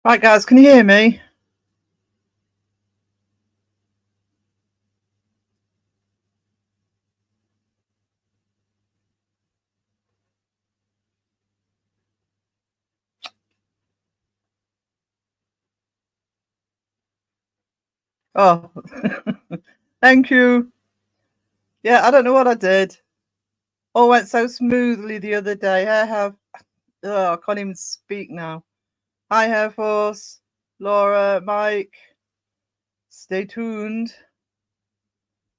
Right, guys, can you hear me? Oh, thank you. Yeah, I don't know what I did. All went so smoothly the other day. I can't even speak now. Hi, Air Force, Laura, Mike. Stay tuned.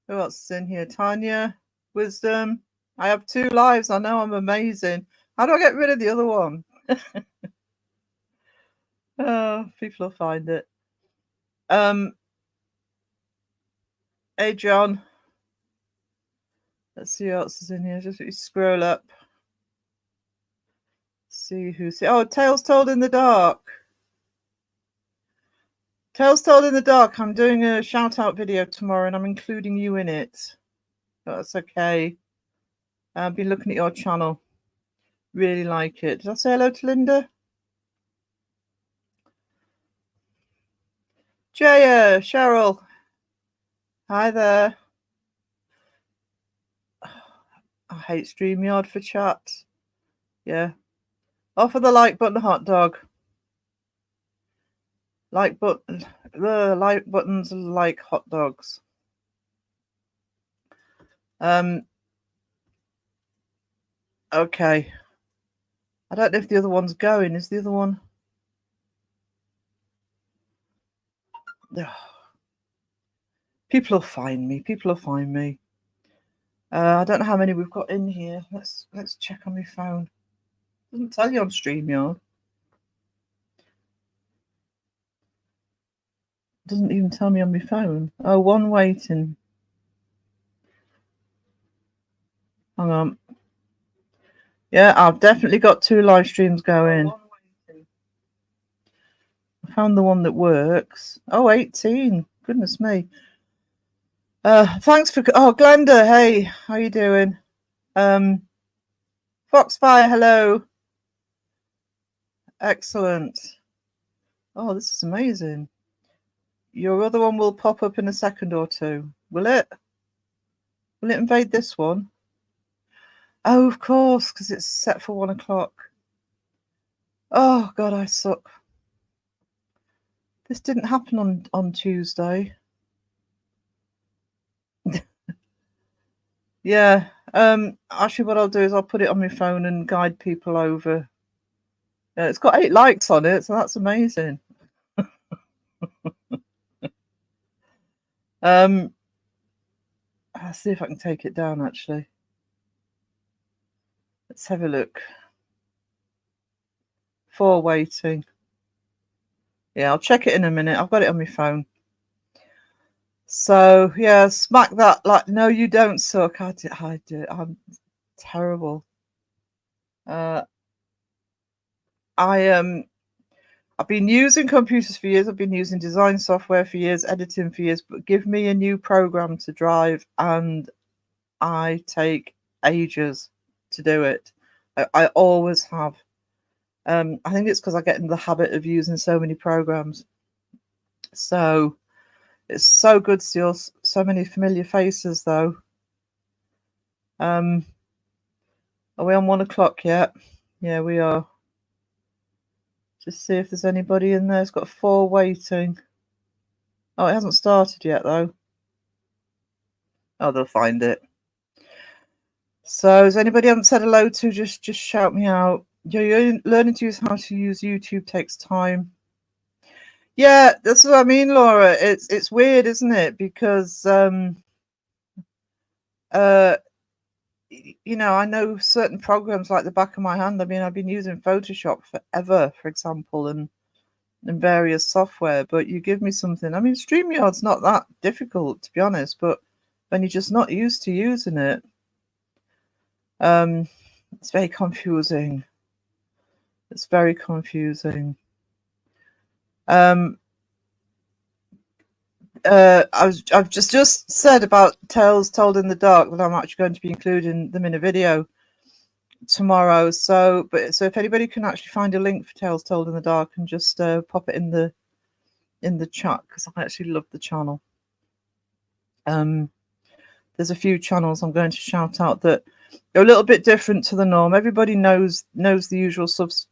Who else is in here? Tanya, Wisdom. I have 2 lives. I know I'm amazing. How do I get rid of the other one? Oh, people will find it. Hey, John. Let's see who else is in here. Just scroll up. See who's here. Oh, Tales Told in the Dark. Tales Told in the Dark. I'm doing a shout out video tomorrow and I'm including you in it. That's okay. I've been looking at your channel. Really like it. Did I say hello to Linda? Jaya, Cheryl. Hi there. I hate StreamYard for chat. Yeah. Offer the like button, hot dog. Like button. The like buttons like hot dogs. Okay. I don't know if the other one's going. Is the other one? People will find me. People will find me. I don't know how many we've got in here. Let's check on my phone. Doesn't tell you on StreamYard. Doesn't even tell me on my phone. Oh, one waiting. Hang on. Yeah, I've definitely got 2 live streams going. I found the one that works. Oh, 18. Goodness me. Thanks for... Oh, Glenda, hey. How you doing? Foxfire, hello. Excellent. Oh, this is amazing. Your other one will pop up in a second or two. Will it? Will it invade this one? Oh, of course, because it's set for 1 o'clock. Oh, God, I suck. This didn't happen on Tuesday. Yeah. Actually, what I'll do is I'll put it on my phone and guide people over. Yeah, it's got 8 likes on it, so that's amazing. I'll see if I can take it down, actually. Let's have a look. 4 waiting. Yeah, I'll check it in a minute. I've got it on my phone. So, yeah, smack that like, no, you don't suck. I do. I'm terrible. I've been using computers for years. I've been using design software for years, editing for years, but give me a new program to drive and I take ages to do it. I always have. I think it's because I get in the habit of using so many programs. So it's so good to see so many familiar faces, though. Are we on 1 o'clock yet? Yeah, we are. Just see if there's anybody in there. It's got 4 waiting. Oh, it hasn't started yet, though. Oh, they'll find it. So, has anybody haven't said hello to, just shout me out. You're learning to use how to use YouTube takes time. Yeah, that's what I mean, Laura. It's weird, isn't it? Because you know, I know certain programs like the back of my hand. I mean, I've been using Photoshop forever, for example, and various software. But you give me something. I mean, StreamYard's not that difficult, to be honest. But when you're just not used to using it, it's very confusing. It's very confusing. I've just said about Tales Told in the Dark that I'm actually going to be including them in a video. tomorrow. So if anybody can actually find a link for Tales Told in the Dark and just pop it in the chat, because I actually love the channel. There's a few channels I'm going to shout out that are a little bit different to the norm. Everybody knows the usual suspects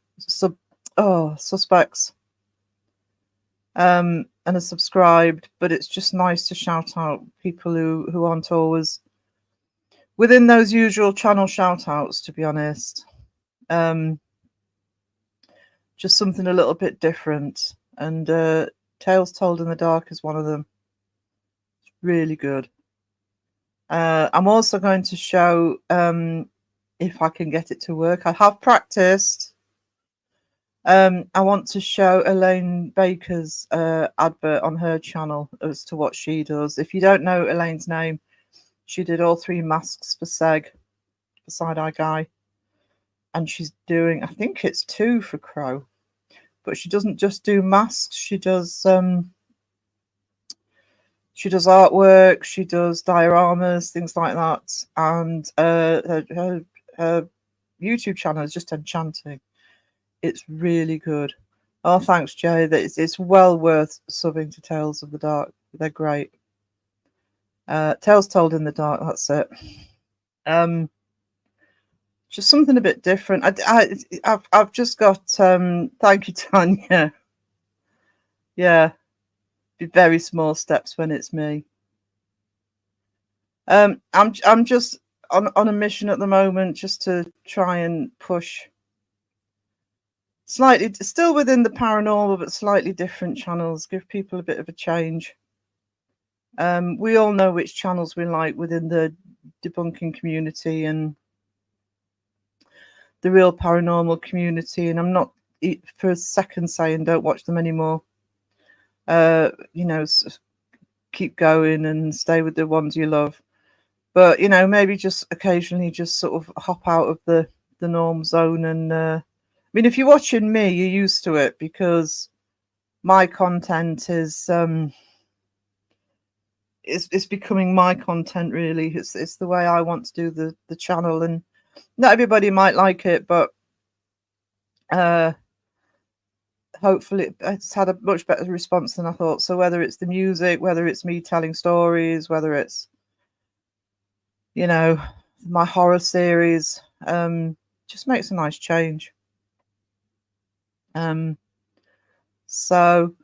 and are subscribed, but it's just nice to shout out people who aren't always within those usual channel shout outs, to be honest. Just something a little bit different, and Tales Told in the Dark is one of them. It's really good. I'm also going to show, if I can get it to work, I have practiced. I want to show Elaine Baker's advert on her channel as to what she does. If you don't know Elaine's name, she did all 3 masks for SEG, for Side Eye Guy. And she's doing, I think it's 2 for Crow. But she doesn't just do masks, she does artwork, she does dioramas, things like that. And her YouTube channel is just enchanting. It's really good. Oh, thanks, Jay. It's well worth subbing to Tales of the Dark. They're great. Tales Told in the Dark, that's it. Just something a bit different. I've just got thank you, Tanya. Yeah, be very small steps when it's me. I'm just on a mission at the moment, just to try and push slightly, still within the paranormal, but slightly different channels. Give people a bit of a change. We all know which channels we like within the debunking community and the real paranormal community, and I'm not for a second saying don't watch them anymore. Keep going and stay with the ones you love, but maybe just occasionally just sort of hop out of the norm zone. And I mean, if you're watching me, you're used to it, because my content is it's becoming my content, really. It's the way I want to do the channel, and not everybody might like it, but hopefully it's had a much better response than I thought. So whether it's the music, whether it's me telling stories, whether it's my horror series, just makes a nice change. So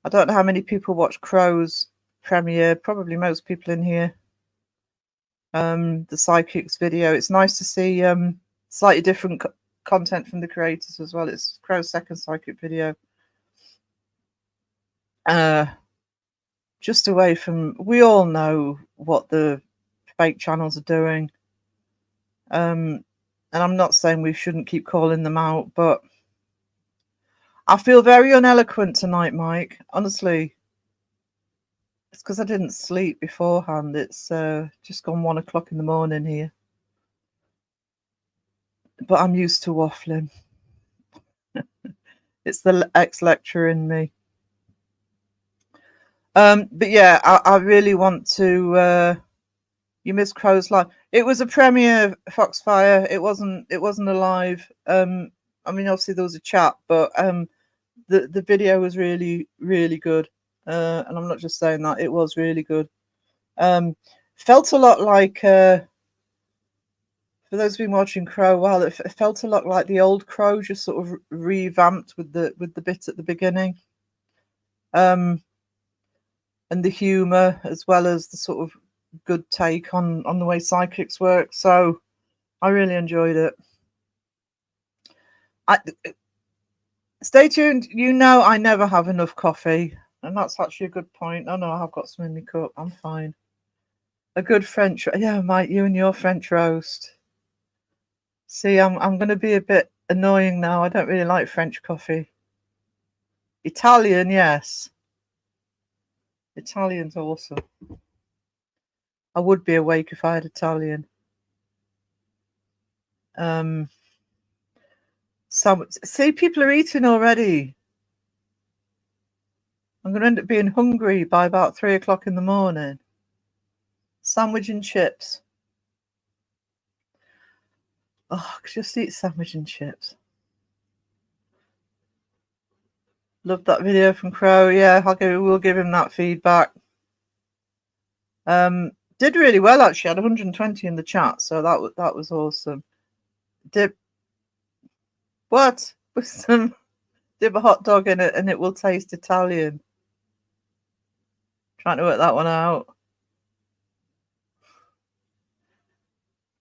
I don't know how many people watch Crow's premiere. Probably most people in here. The Psychics video. It's nice to see slightly different content from the creators as well. It's Crow's second Psychic video. Just away from, we all know what the fake channels are doing. And I'm not saying we shouldn't keep calling them out, but I feel very uneloquent tonight, Mike. Honestly, it's because I didn't sleep beforehand. It's just gone 1 o'clock in the morning here. But I'm used to waffling. It's the ex-lecturer in me. But yeah, I really want to. You missed Crow's live. It was a premiere, Foxfire. It wasn't a live. I mean, obviously there was a chat, but the video was really, really good. And I'm not just saying that, it was really good. Felt a lot like, for those who've been watching Crow, well, it felt a lot like the old Crow, just sort of revamped with the bit at the beginning. And the humour, as well as the sort of good take on the way psychics work. So I really enjoyed it. Stay tuned. I never have enough coffee, and that's actually a good point. Oh no, I have got some in my cup. I'm fine. A good French, yeah, Mike, you and your French roast. See, I'm going to be a bit annoying now. I don't really like French coffee. Italian, yes. Italian's awesome. I would be awake if I had Italian. See, people are eating already. I'm going to end up being hungry by about 3 o'clock in the morning. Sandwich and chips. Oh, I could just eat sandwich and chips. Love that video from Crow. Yeah, we'll give him that feedback. Did really well actually. Had 120 in the chat, so that was awesome. Dip what? With some dip a hot dog in it and it will taste Italian. Trying to work that one out.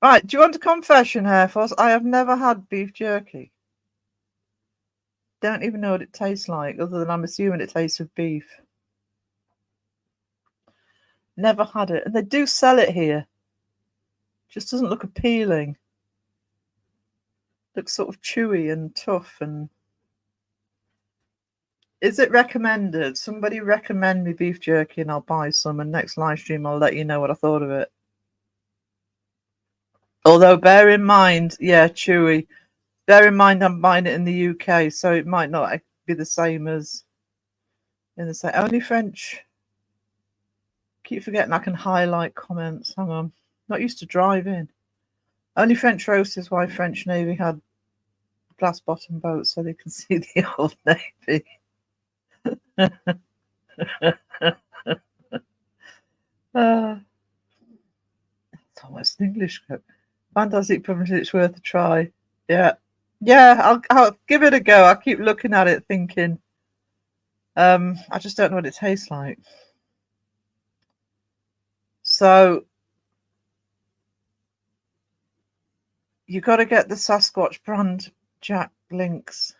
Right, do you want a confession here, Foss? I have never had beef jerky. Don't even know what it tastes like, other than I'm assuming it tastes of beef. Never had it. And they do sell it here. Just doesn't look appealing. Looks sort of chewy and tough. And is it recommended? Somebody recommend me beef jerky and I'll buy some, and next live stream I'll let you know what I thought of it. Although bear in mind, yeah, chewy. Bear in mind I'm buying it in the UK, so it might not be the same as in the same. Only French. Keep forgetting I can highlight comments. Hang on. Not used to driving. Only French roast is why French Navy had glass bottom boats so they can see the old Navy. It's almost an English script. Fantastic, probably it's worth a try. Yeah. Yeah, I'll give it a go. I'll keep looking at it thinking. I just don't know what it tastes like. So you got to get the Sasquatch brand Jack links.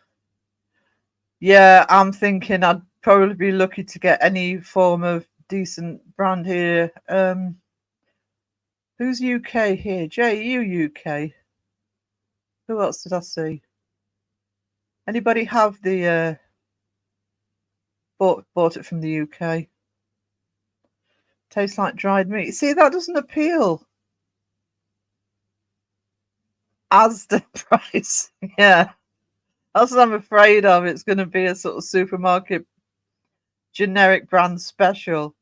Yeah, I'm thinking I'd probably be lucky to get any form of decent brand here. Who's UK here? JU UK. Who else did I see? Anybody have the bought it from the UK? Tastes like dried meat. See, that doesn't appeal. Asda price. Yeah. That's what I'm afraid of. It's going to be a sort of supermarket generic brand special.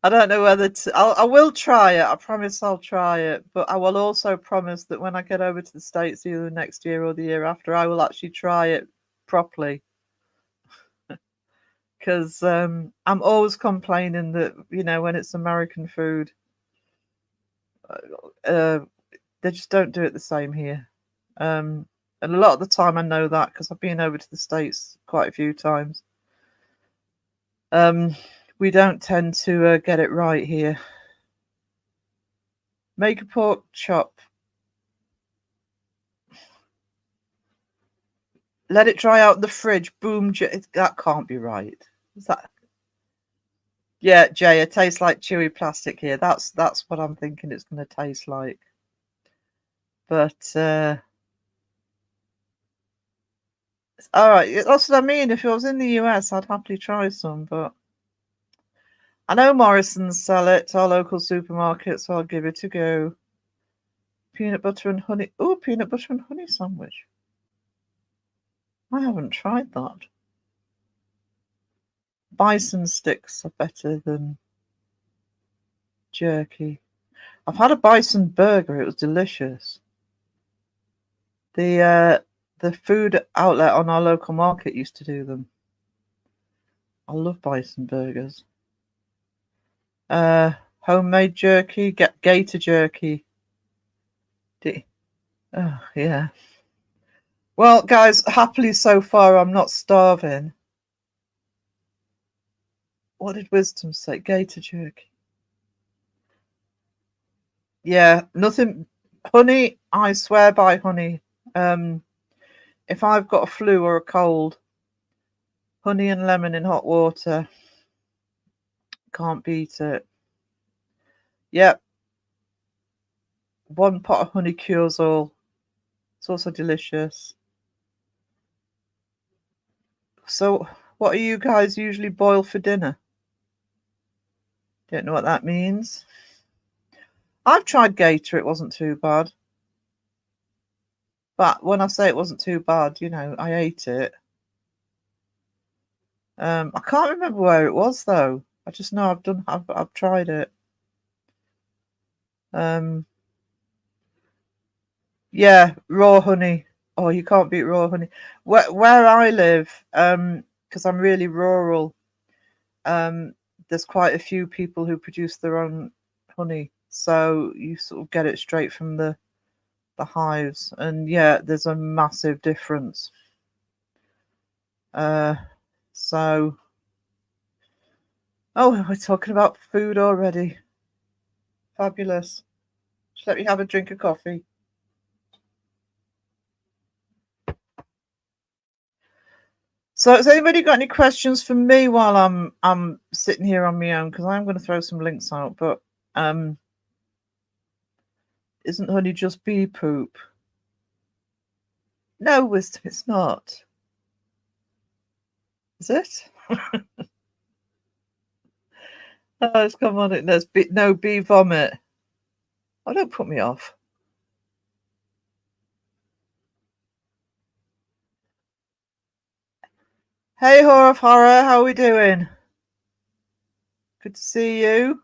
I don't know whether to. I will try it. I promise I'll try it. But I will also promise that when I get over to the States either next year or the year after, I will actually try it properly. Because I'm always complaining that, when it's American food, they just don't do it the same here. And a lot of the time I know that because I've been over to the States quite a few times. We don't tend to get it right here. Make a pork chop. Let it dry out in the fridge. Boom. That can't be right. Is that? Yeah, Jay, it tastes like chewy plastic here. That's what I'm thinking it's going to taste like. But all right, that's what I mean. If I was in the US, I'd happily try some, but I know Morrison's sell it to our local supermarket, so I'll give it a go. Peanut butter and honey. Oh, peanut butter and honey sandwich. I haven't tried that. Bison sticks are better than jerky. I've had a bison burger. It was delicious. The food outlet on our local market used to do them. I love bison burgers. Homemade jerky, gator jerky. Oh, yeah. Well, guys, happily so far, I'm not starving. What did Wisdom say? Gator jerky. Yeah, nothing. Honey, I swear by honey. If I've got a flu or a cold, honey and lemon in hot water. Can't beat it. Yep. 1 pot of honey cures all. It's also delicious. So, what do you guys usually boil for dinner? Don't know what that means. I've tried gator. It wasn't too bad. But when I say it wasn't too bad, I ate it. I can't remember where it was though. I just know I've tried it. Yeah, raw honey. Oh, you can't beat raw honey. Where I live, because I'm really rural, there's quite a few people who produce their own honey, so you sort of get it straight from the hives, and yeah, there's a massive difference. So, oh, we're talking about food already. Fabulous. Just let me have a drink of coffee. So, has anybody got any questions for me while I'm sitting here on my own? Because I'm going to throw some links out, but isn't honey just bee poop? No, Wisdom, it's not. Is it? Oh, it's come on. There's no bee vomit. Oh, don't put me off. Hey, Horror of Horror, how are we doing? Good to see you.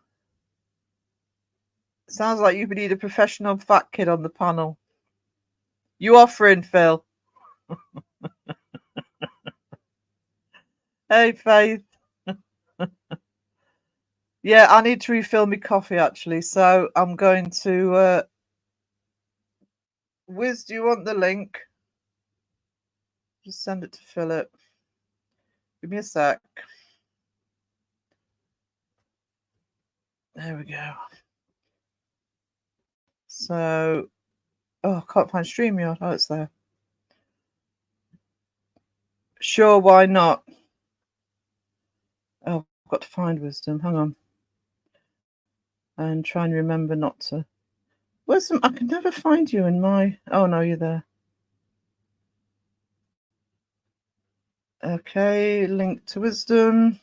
Sounds like you need a professional fat kid on the panel. You offering, Phil? Hey, Faith. Yeah, I need to refill my coffee actually, so I'm going to. Wiz, do you want the link? Just send it to Philip. Give me a sec. There we go. So, oh, I can't find StreamYard. Oh, it's there. Sure, why not? Oh, I've got to find Wisdom. Hang on. And try and remember not to. Wisdom, I can never find you in my. Oh, no, you're there. Okay, link to Wisdom.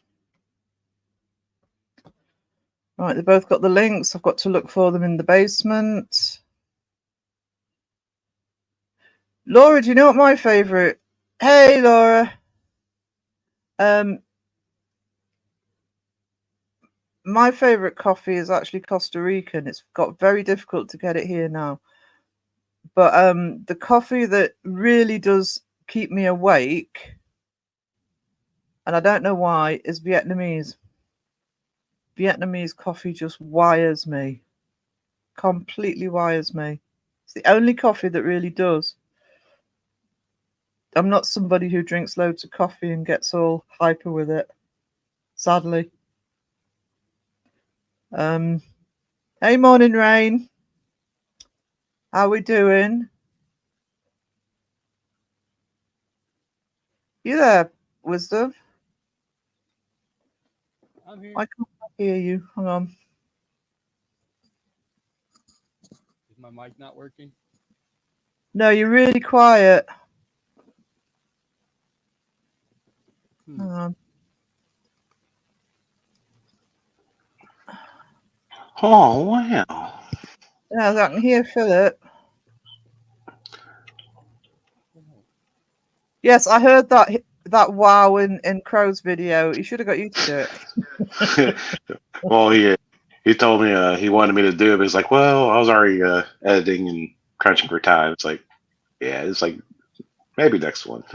Right, they both got the links. I've got to look for them in the basement. Laura, do you know what my favourite? Hey, Laura. My favourite coffee is actually Costa Rican. It's got very difficult to get it here now. But the coffee that really does keep me awake, and I don't know why, is Vietnamese. Vietnamese coffee just wires me. Completely wires me. It's the only coffee that really does. I'm not somebody who drinks loads of coffee and gets all hyper with it, sadly. Hey, morning, Rain. How we doing? You there, Wisdom? I'm here. I can't hear you. Hang on. Is my mic not working? No, you're really quiet. Hang on. Oh, wow. Yeah, I can hear Philip. Yes, I heard that wow in Crow's video. You should have got you to do it. Well, he told me he wanted me to do it, but he's like, well, I was already editing and crunching for time. It's like, yeah, it's like maybe next one.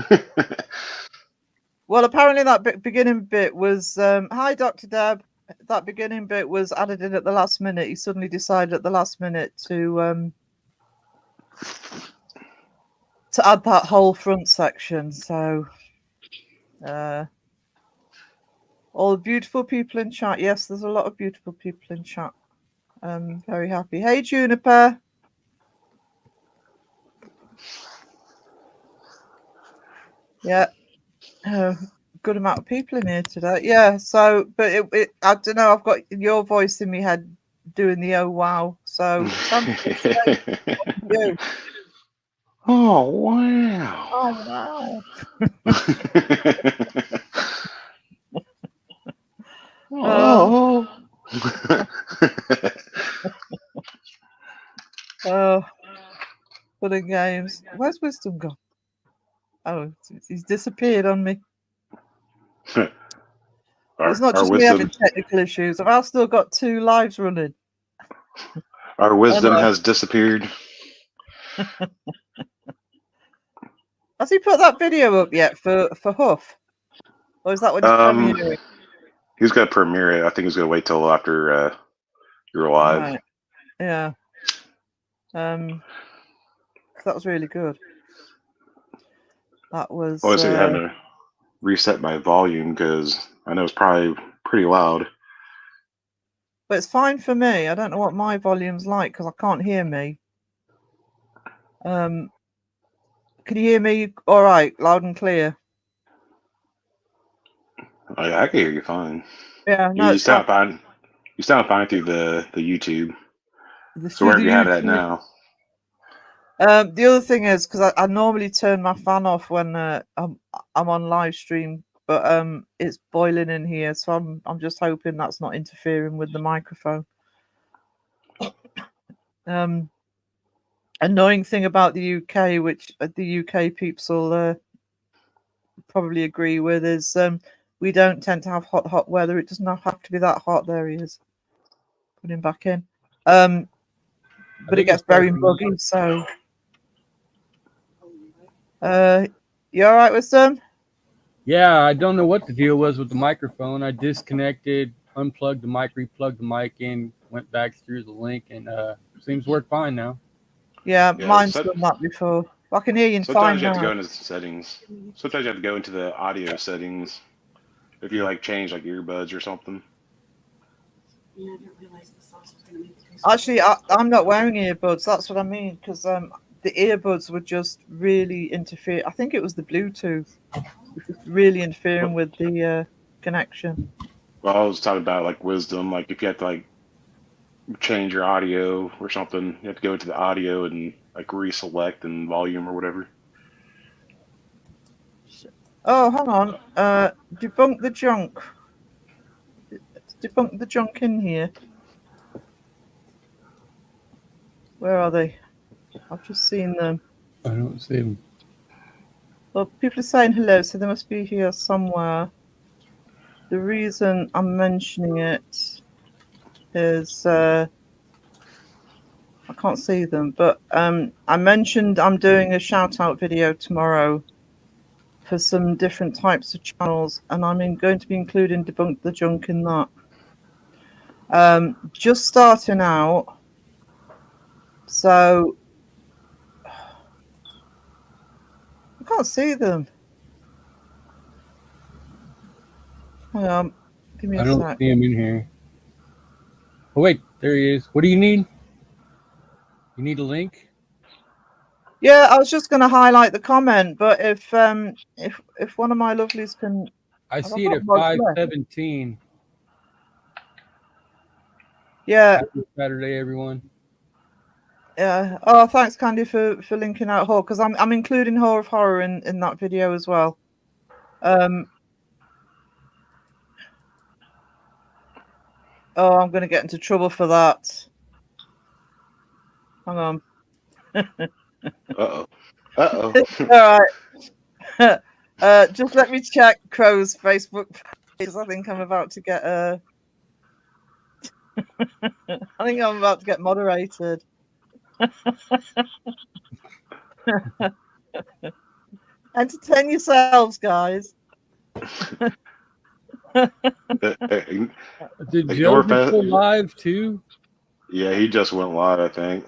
Well, apparently that beginning bit was hi, Dr. Deb. That beginning bit was added in at the last minute. He suddenly decided at the last minute to add that whole front section. So all the beautiful people in chat. Yes, there's a lot of beautiful people in chat. I'm very happy. Hey, Juniper. Yeah. Good amount of people in here today. Yeah. So, but I don't know. I've got your voice in my head doing the oh wow. So, you. Oh, wow. Oh wow. Oh, fun and games. Where's Wisdom gone? Oh, he's disappeared on me. It's not just me having technical issues. I've still got 2 lives running. Our wisdom has disappeared. Has he put that video up yet for Huff? Or is that what he's premiering? He's going to premiere it. I think he's going to wait till after you're live. Right. Yeah. That was really good. That was. Obviously, having to reset my volume because I know it's probably pretty loud. But it's fine for me. I don't know what my volume's like because I can't hear me. Can you hear me all right, loud and clear? Oh, yeah, I can hear you fine. Yeah, no, you sound fine. You sound fine through the YouTube. So wherever you have that now. The other thing is because I normally turn my fan off when I'm on live stream, but it's boiling in here, so I'm just hoping that's not interfering with the microphone. Annoying thing about the UK, which the UK peeps will probably agree with, is we don't tend to have hot weather. It doesn't have to be that hot. There he is. Put him back in. But it gets very muggy, so. You all right, Wisdom? Yeah, I don't know what the deal was with the microphone. I disconnected, unplugged the mic, replugged the mic in, went back through the link, and seems to work fine now. Yeah, mine's done that before. I can hear you fine now. Sometimes you have to go into the settings. Sometimes you have to go into the audio settings if you like change like earbuds or something. Yeah, I didn't realize the sauce was going to make it taste. Actually, I'm not wearing earbuds. That's what I mean, because the earbuds would just really interfere. I think it was the Bluetooth, which was really interfering with the connection. Well, I was talking about like wisdom, like if you have to like change your audio or something, you have to go into the audio and like reselect and volume or whatever. Oh, hang on. Debunk the junk. Debunk the junk in here. Where are they? I've just seen them. I don't see them. Well, people are saying hello, so they must be here somewhere. The reason I'm mentioning it is I can't see them, but I mentioned I'm doing a shout out video tomorrow for some different types of channels, and I'm going to be including Debunk the Junk in that. Just starting out, so I can't see them. Hang on, give me a I don't sec. see him in here. Oh wait, there he is. What do you need? You need a link? Yeah, I was just going to highlight the comment, but if one of my lovelies can, I see it at 5:17. Yeah. Happy Saturday, everyone. Yeah. Oh, thanks, Candy, for linking out Horror, because I'm including Horror of Horror in that video as well. Oh, I'm going to get into trouble for that. Hang on. Uh-oh. Uh-oh. All right. Just let me check Crow's Facebook page. I think I'm about to get I think I'm about to get moderated. Entertain yourselves, guys. Did Joe go live too? Yeah, he just went live, I think.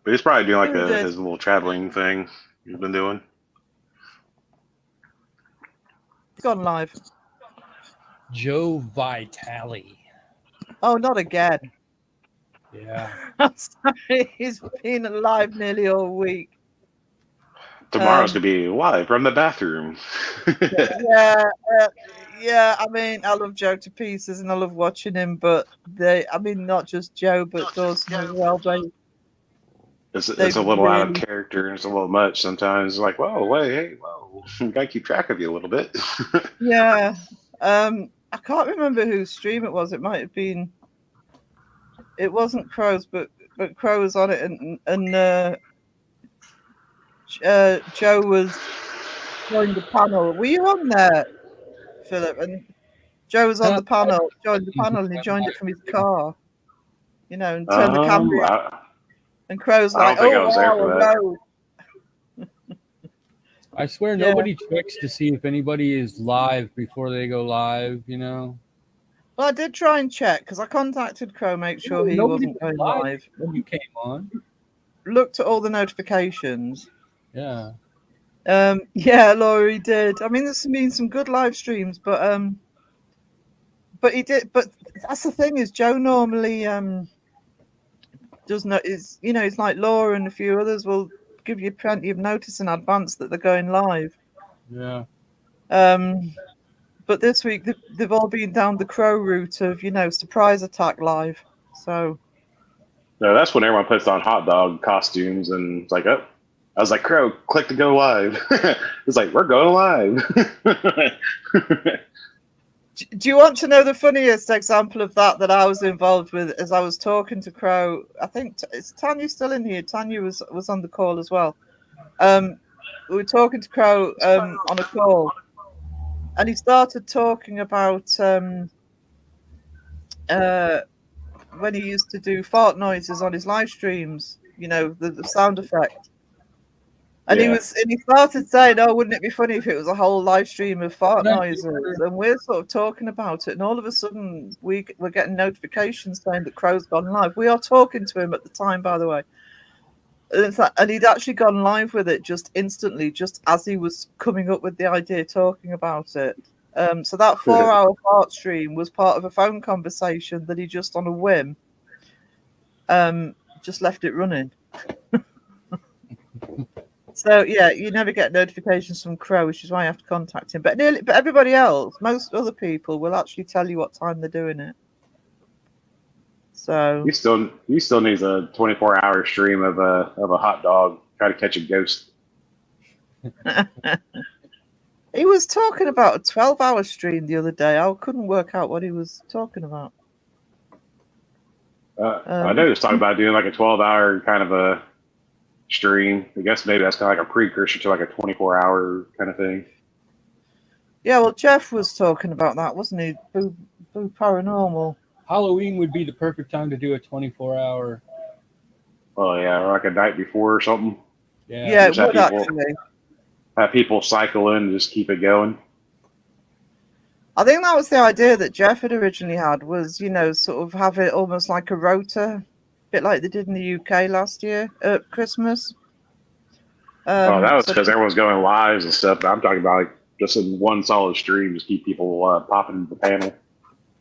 But he's probably doing like his little traveling thing he's been doing. He's gone live. Joe Vitale. Oh, not again. Yeah. I'm sorry. He's been live nearly all week. Tomorrow's going to be live from the bathroom. Yeah. I mean, I love Joe to pieces and I love watching him, but not just Joe, but Dawson as well. It's a little out of character and it's a little much sometimes. Like, whoa, wait, hey, whoa. We got to keep track of you a little bit. Yeah. I can't remember whose stream it was. It might have been. It wasn't Crow's, but Crow was on it, and Joe was joined the panel. Were you on there, Philip? And Joe was on the panel, joined the panel, and he joined it from his car. and turn the camera on. I, And Crow's I don't like, think I oh, was there wow, for a that. road. I swear Yeah. nobody checks to see if anybody is live before they go live, Well, I did try and check because I contacted Crow, make sure he Nobody wasn't was going live live. when you came on. Looked at all the notifications. Yeah. Yeah, Laurie did. I mean, there's been some good live streams, but he did. But that's the thing is, Joe normally does not. It's like Laura and a few others will give you plenty of notice in advance that they're going live. Yeah. But this week they've all been down the Crow route of surprise attack live. So No, that's when everyone puts on hot dog costumes and it's like, oh, I was like, Crow, click to go live. It's like, we're going live. do you want to know the funniest example of that I was involved with as I was talking to Crow? I think is Tanya still in here? Tanya was on the call as well. We were talking to Crow on a call, and he started talking about when he used to do fart noises on his live streams, the sound effect. And Yeah. he started saying, "Oh, wouldn't it be funny if it was a whole live stream of fart Yeah. noises?" And we're sort of talking about it, and all of a sudden we're getting notifications saying that Crow's gone live. We are talking to him at the time, by the way. And he'd actually gone live with it just instantly, just as he was coming up with the idea, talking about it. So that 4-hour fart stream was part of a phone conversation that he just on a whim just left it running. So yeah, you never get notifications from Crow, which is why you have to contact him. But everybody else, most other people, will actually tell you what time they're doing it. So You still needs a 24-hour stream of a hot dog try to catch a ghost. he was talking about a 12-hour stream the other day. I couldn't work out what he was talking about. I know he was talking about doing like a 12-hour kind of a stream. I guess maybe that's kind of like a precursor to like a 24-hour kind of thing. Yeah, well, Jeff was talking about that, wasn't he? Boo Paranormal. Halloween would be the perfect time to do a 24-hour. Oh yeah, or like a night before or something. Yeah, it Just would actually. Have people cycle in and just keep it going. I think that was the idea that Jeff had originally had, was, sort of have it almost like a rota, a bit like they did in the UK last year at Christmas. Oh, that was because everyone's going lives and stuff. But I'm talking about like just in one solid stream, just keep people popping into the panel.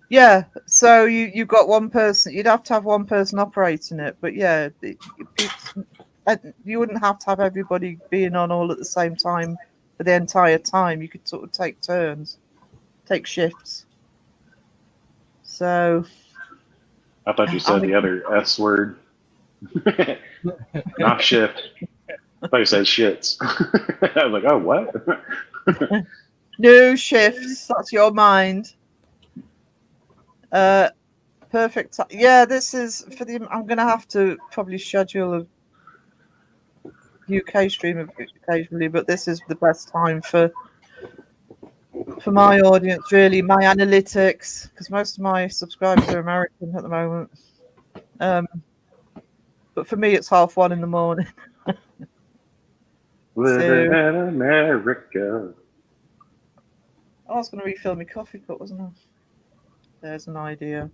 Yeah, so you've got one person. You'd have to have one person operating it, but yeah, you wouldn't have to have everybody being on all at the same time for the entire time. You could sort of take turns, take shifts. So I thought you said the other S word. Not shift. I thought you said shits. I was like, oh, what? No shifts. That's your mind. Perfect. Yeah, this is for the. I'm going to have to probably schedule a UK stream occasionally, but this is the best time for my audience, really, my analytics, because most of my subscribers are American at the moment. But for me, it's 1:30 in the morning. Living in America. I was going to refill my coffee cup, wasn't I? There's an idea.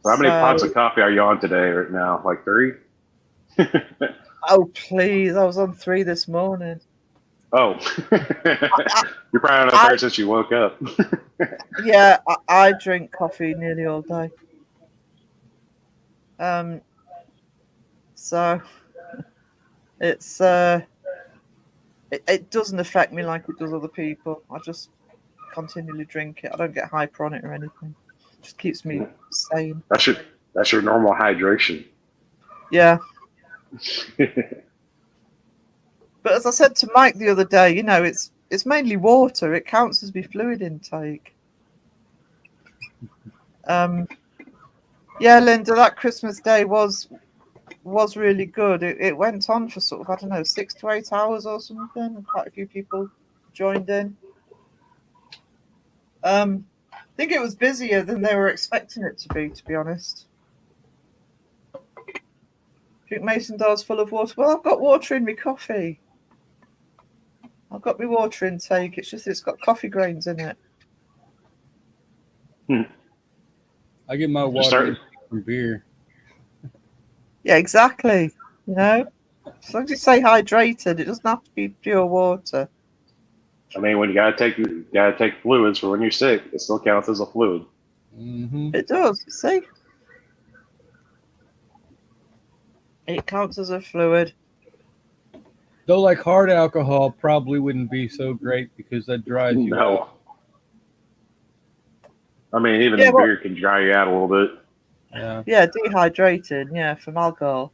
How many pots of coffee are you on today right now? Like 3? Oh, please. I was on 3 this morning. Oh. You're probably on a third since you woke up. Yeah, I drink coffee nearly all day. So it's it doesn't affect me like it does other people. I just continually drink it. I don't get hyper on it or anything. It just keeps me sane. That's your normal hydration. Yeah. But as I said to Mike the other day, it's mainly water. It counts as my fluid intake. Yeah, Linda, that Christmas day was really good. It went on for sort of, I don't know, 6 to 8 hours or something, and quite a few people joined in. I think it was busier than they were expecting it to be honest. Drink mason jars full of water. Well, I've got water in my coffee. I've got my water intake. It's just it's got coffee grains in it. I get my Just water start. from beer. Yeah, exactly. You know, as long as you say hydrated, it doesn't have to be pure water. I mean, when you gotta take fluids for when you're sick. It still counts as a fluid. Mm-hmm. It does. See, it counts as a fluid. Though, like hard alcohol probably wouldn't be so great because that dries you No. out. I mean, even Yeah, well- beer can dry you out a little bit. Yeah. Yeah, dehydrated. Yeah, from alcohol.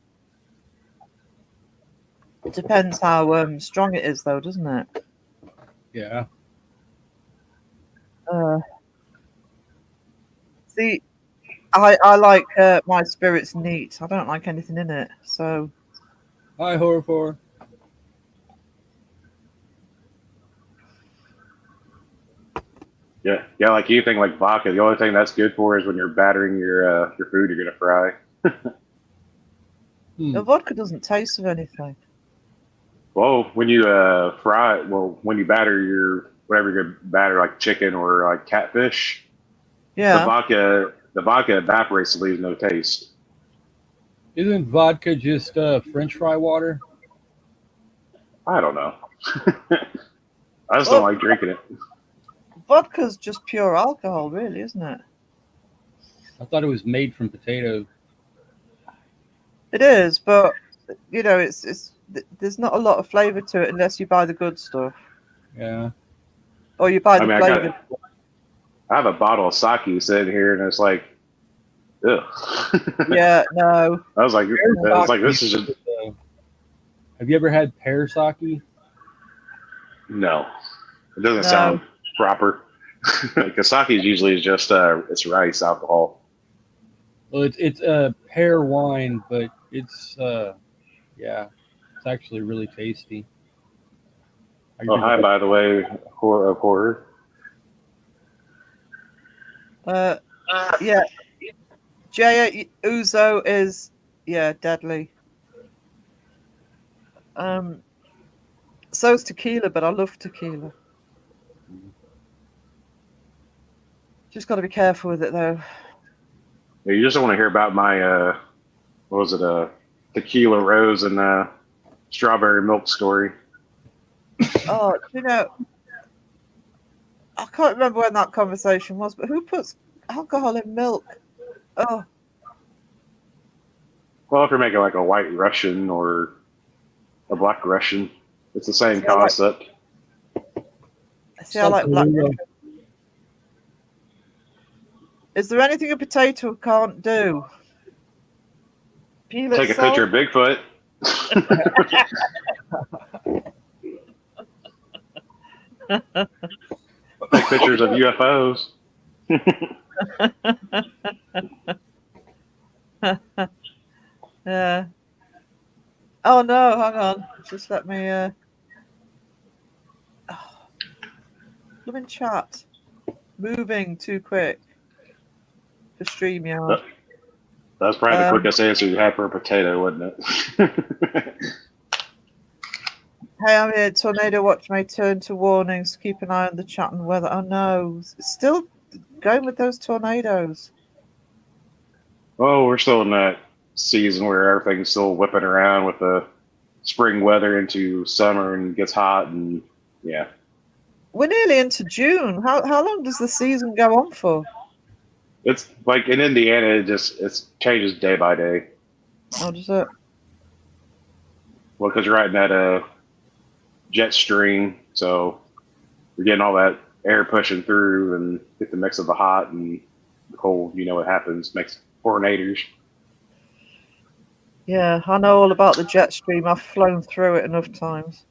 It depends how strong it is, though, doesn't it? Yeah. See, I like my spirits neat. I don't like anything in it. So Hi, Horror. Yeah, like anything like vodka. The only thing that's good for is when you're battering your food you're gonna fry. the vodka doesn't taste of anything. Well, when you when you batter your whatever you're gonna batter, like chicken or like catfish, Yeah. the vodka evaporates and leaves no taste. Isn't vodka just French fry water? I don't know. I just Well- don't like drinking it. Vodka's just pure alcohol, really, isn't it? I thought it was made from potatoes. It is, but you know, it's there's not a lot of flavour to it unless you buy the good stuff Yeah. or you buy I the mean, flavoured. I have a bottle of sake sitting here, and it's like, ugh. Yeah, no. I was like, this is just Have you ever had pear sake? no. It doesn't No. sound proper. Because sake is usually just it's rice alcohol. Well, it's pear wine, but it's it's actually really tasty. I Oh, hi, by the way, horror. Yeah. Jaya Uzo is deadly. So's tequila, but I love tequila. Just got to be careful with it though. Yeah, you just don't want to hear about my what was it, tequila rose and strawberry milk story. Oh, you know, I can't remember when that conversation was, but who puts alcohol in milk? Oh, Well, if you're making like a white Russian or a black Russian, it's the same See, I like- concept. see, I like black. Kahlua. Is there anything a potato can't do? Peel Take a itself? picture of Bigfoot. Take pictures of UFOs. Yeah. Oh no, hang on. Just let me blooming chat. Moving too quick for StreamYard. That's probably the quickest answer you had for a potato, wasn't it? Hey, I'm here. Tornado watch may turn to warnings. Keep an eye on the chat and weather. Oh no, it's still going with those tornadoes. Oh, we're still in that season where everything's still whipping around with the spring weather into summer and gets hot and yeah. We're nearly into June. How long does the season go on for? It's like in Indiana, it changes day by day. How does it? Well, because you're right in that jet stream, so you're getting all that air pushing through and get the mix of the hot and the cold. You know what happens? Makes tornadoes. Yeah, I know all about the jet stream. I've flown through it enough times.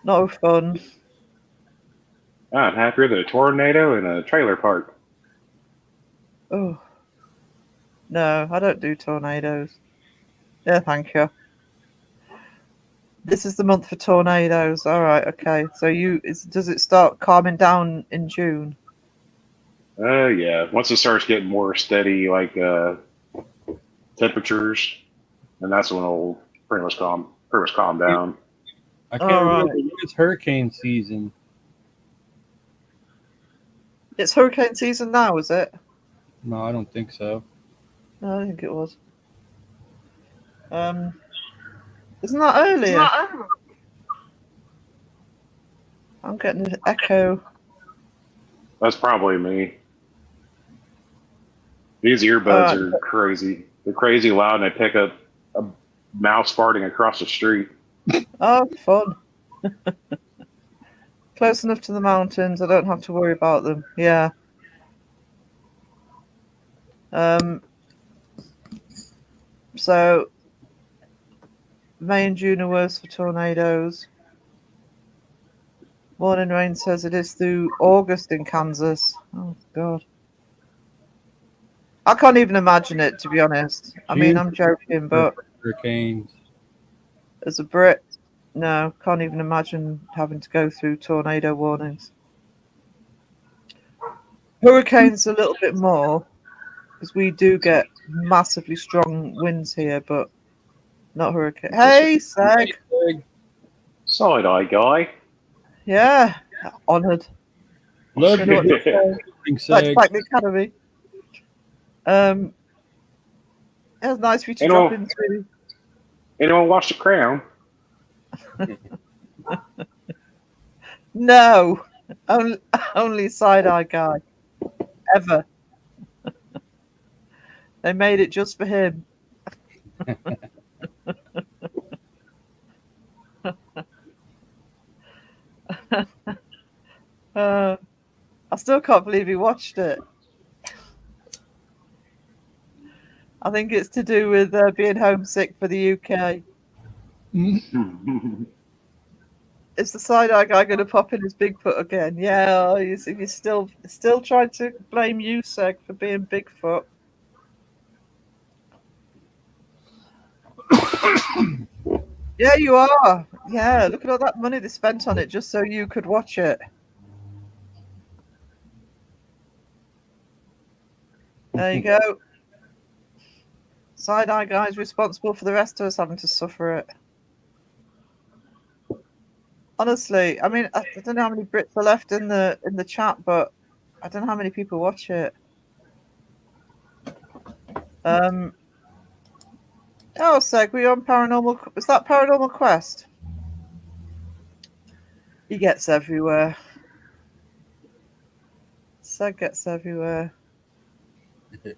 No fun. I'm happier than a tornado in a trailer park. Oh. No, I don't do tornadoes. Yeah, thank you. This is the month for tornadoes. All right, okay. So does it start calming down in June? Yeah. Once it starts getting more steady, like temperatures, and that's when it'll pretty much calm down. I can't All remember right. when it's hurricane season. It's hurricane season now, is it? No, I don't think so. No, I think it was. Isn't that earlier? I'm getting an echo. That's probably me. These earbuds are crazy. They're crazy loud, and they pick up a mouse farting across the street. Oh, fun. Close enough to the mountains, I don't have to worry about them. Yeah. So May and June are worse for tornadoes. Morning Rain says it is through August in Kansas. Oh God. I can't even imagine it, to be honest. I mean, I'm joking, but Hurricanes. as a Brit, no, can't even imagine having to go through tornado warnings. Hurricanes a little bit more, because we do get massively strong winds here, but not hurricane. Hey, Seg. Side eye guy. Yeah, honoured. Love You know what you. they say. Like back the academy. It was nice for you to drop in through. Anyone watch The Crown? No, only side eye guy ever. They made it just for him. I still can't believe he watched it. I think it's to do with being homesick for the UK. Is the side eye guy going to pop in his Bigfoot again? Yeah, he's still trying to blame you, Seg, for being Bigfoot. Yeah, you are. Yeah, look at all that money they spent on it just so you could watch it. There you go. Side eye guy's responsible for the rest of us having to suffer it. Honestly, I mean, I don't know how many Brits are left in the chat, but I don't know how many people watch it. Oh, Seg, were you on Paranormal? Was that Paranormal Quest? He gets everywhere. Seg gets everywhere.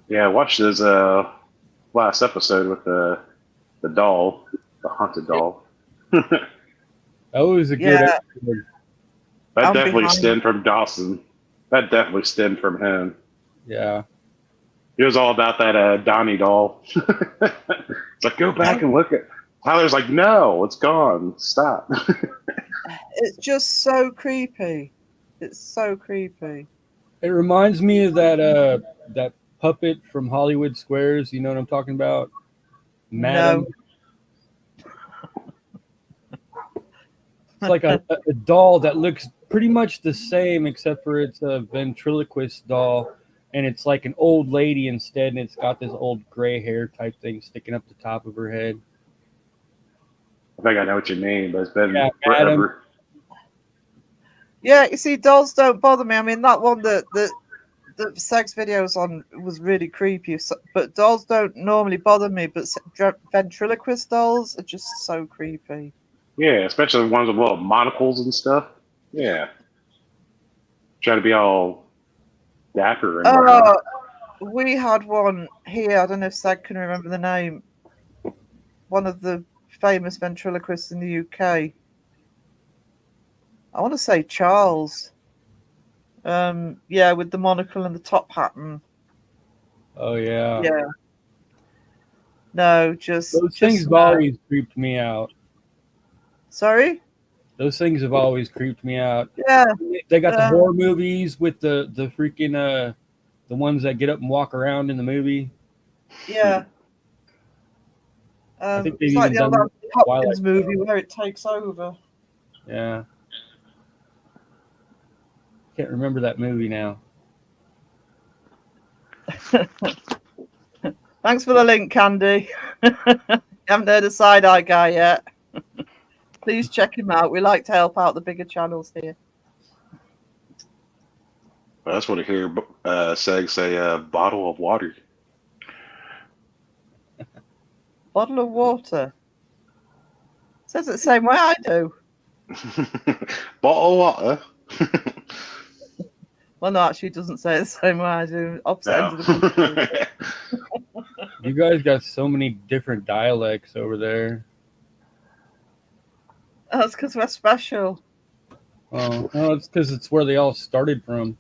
Yeah, I watched his last episode with the doll, the haunted doll. That was a good episode. That definitely stemmed from Dawson. That definitely stemmed from him. Yeah. It was all about that Donnie doll. It's like, go back and look at. Tyler's like, no, it's gone. Stop. It's just so creepy. It's so creepy. It reminds me of that puppet from Hollywood Squares. You know what I'm talking about? Madam. No. It's like a doll that looks pretty much the same, except for it's a ventriloquist doll, and it's like an old lady instead, and it's got this old gray hair type thing sticking up the top of her head. I think I know what you mean, but it's been Madam. forever. Yeah, you see, dolls don't bother me. I mean, that one that the sex videos on was really creepy, but dolls don't normally bother me. But ventriloquist dolls are just so creepy. Yeah, especially the ones with little monocles and stuff. Yeah. Try to be all dapper and whatnot. We had one here. I don't know if Sag can remember the name. One of the famous ventriloquists in the UK. I want to say Charles. Yeah, with the monocle and the top pattern. Oh yeah. Yeah. No, just those things have always creeped me out. Sorry? Those things have always creeped me out. Yeah. They got the horror movies with the freaking the ones that get up and walk around in the movie. Yeah. I think they've it's even like the done old Hopkins movie where it takes over. Yeah. Can't remember that movie now. Thanks for the link, Candy. Haven't heard of Side Eye Guy yet. Please check him out. We like to help out the bigger channels here. I just want to hear Seg say bottle of water. Bottle of water. Says it the same way I do. Bottle of water. Well, no, actually, it doesn't say it the same way I do. Opposite ends of the country. You guys got so many different dialects over there. That's because we're special. Oh, no, it's because it's where they all started from.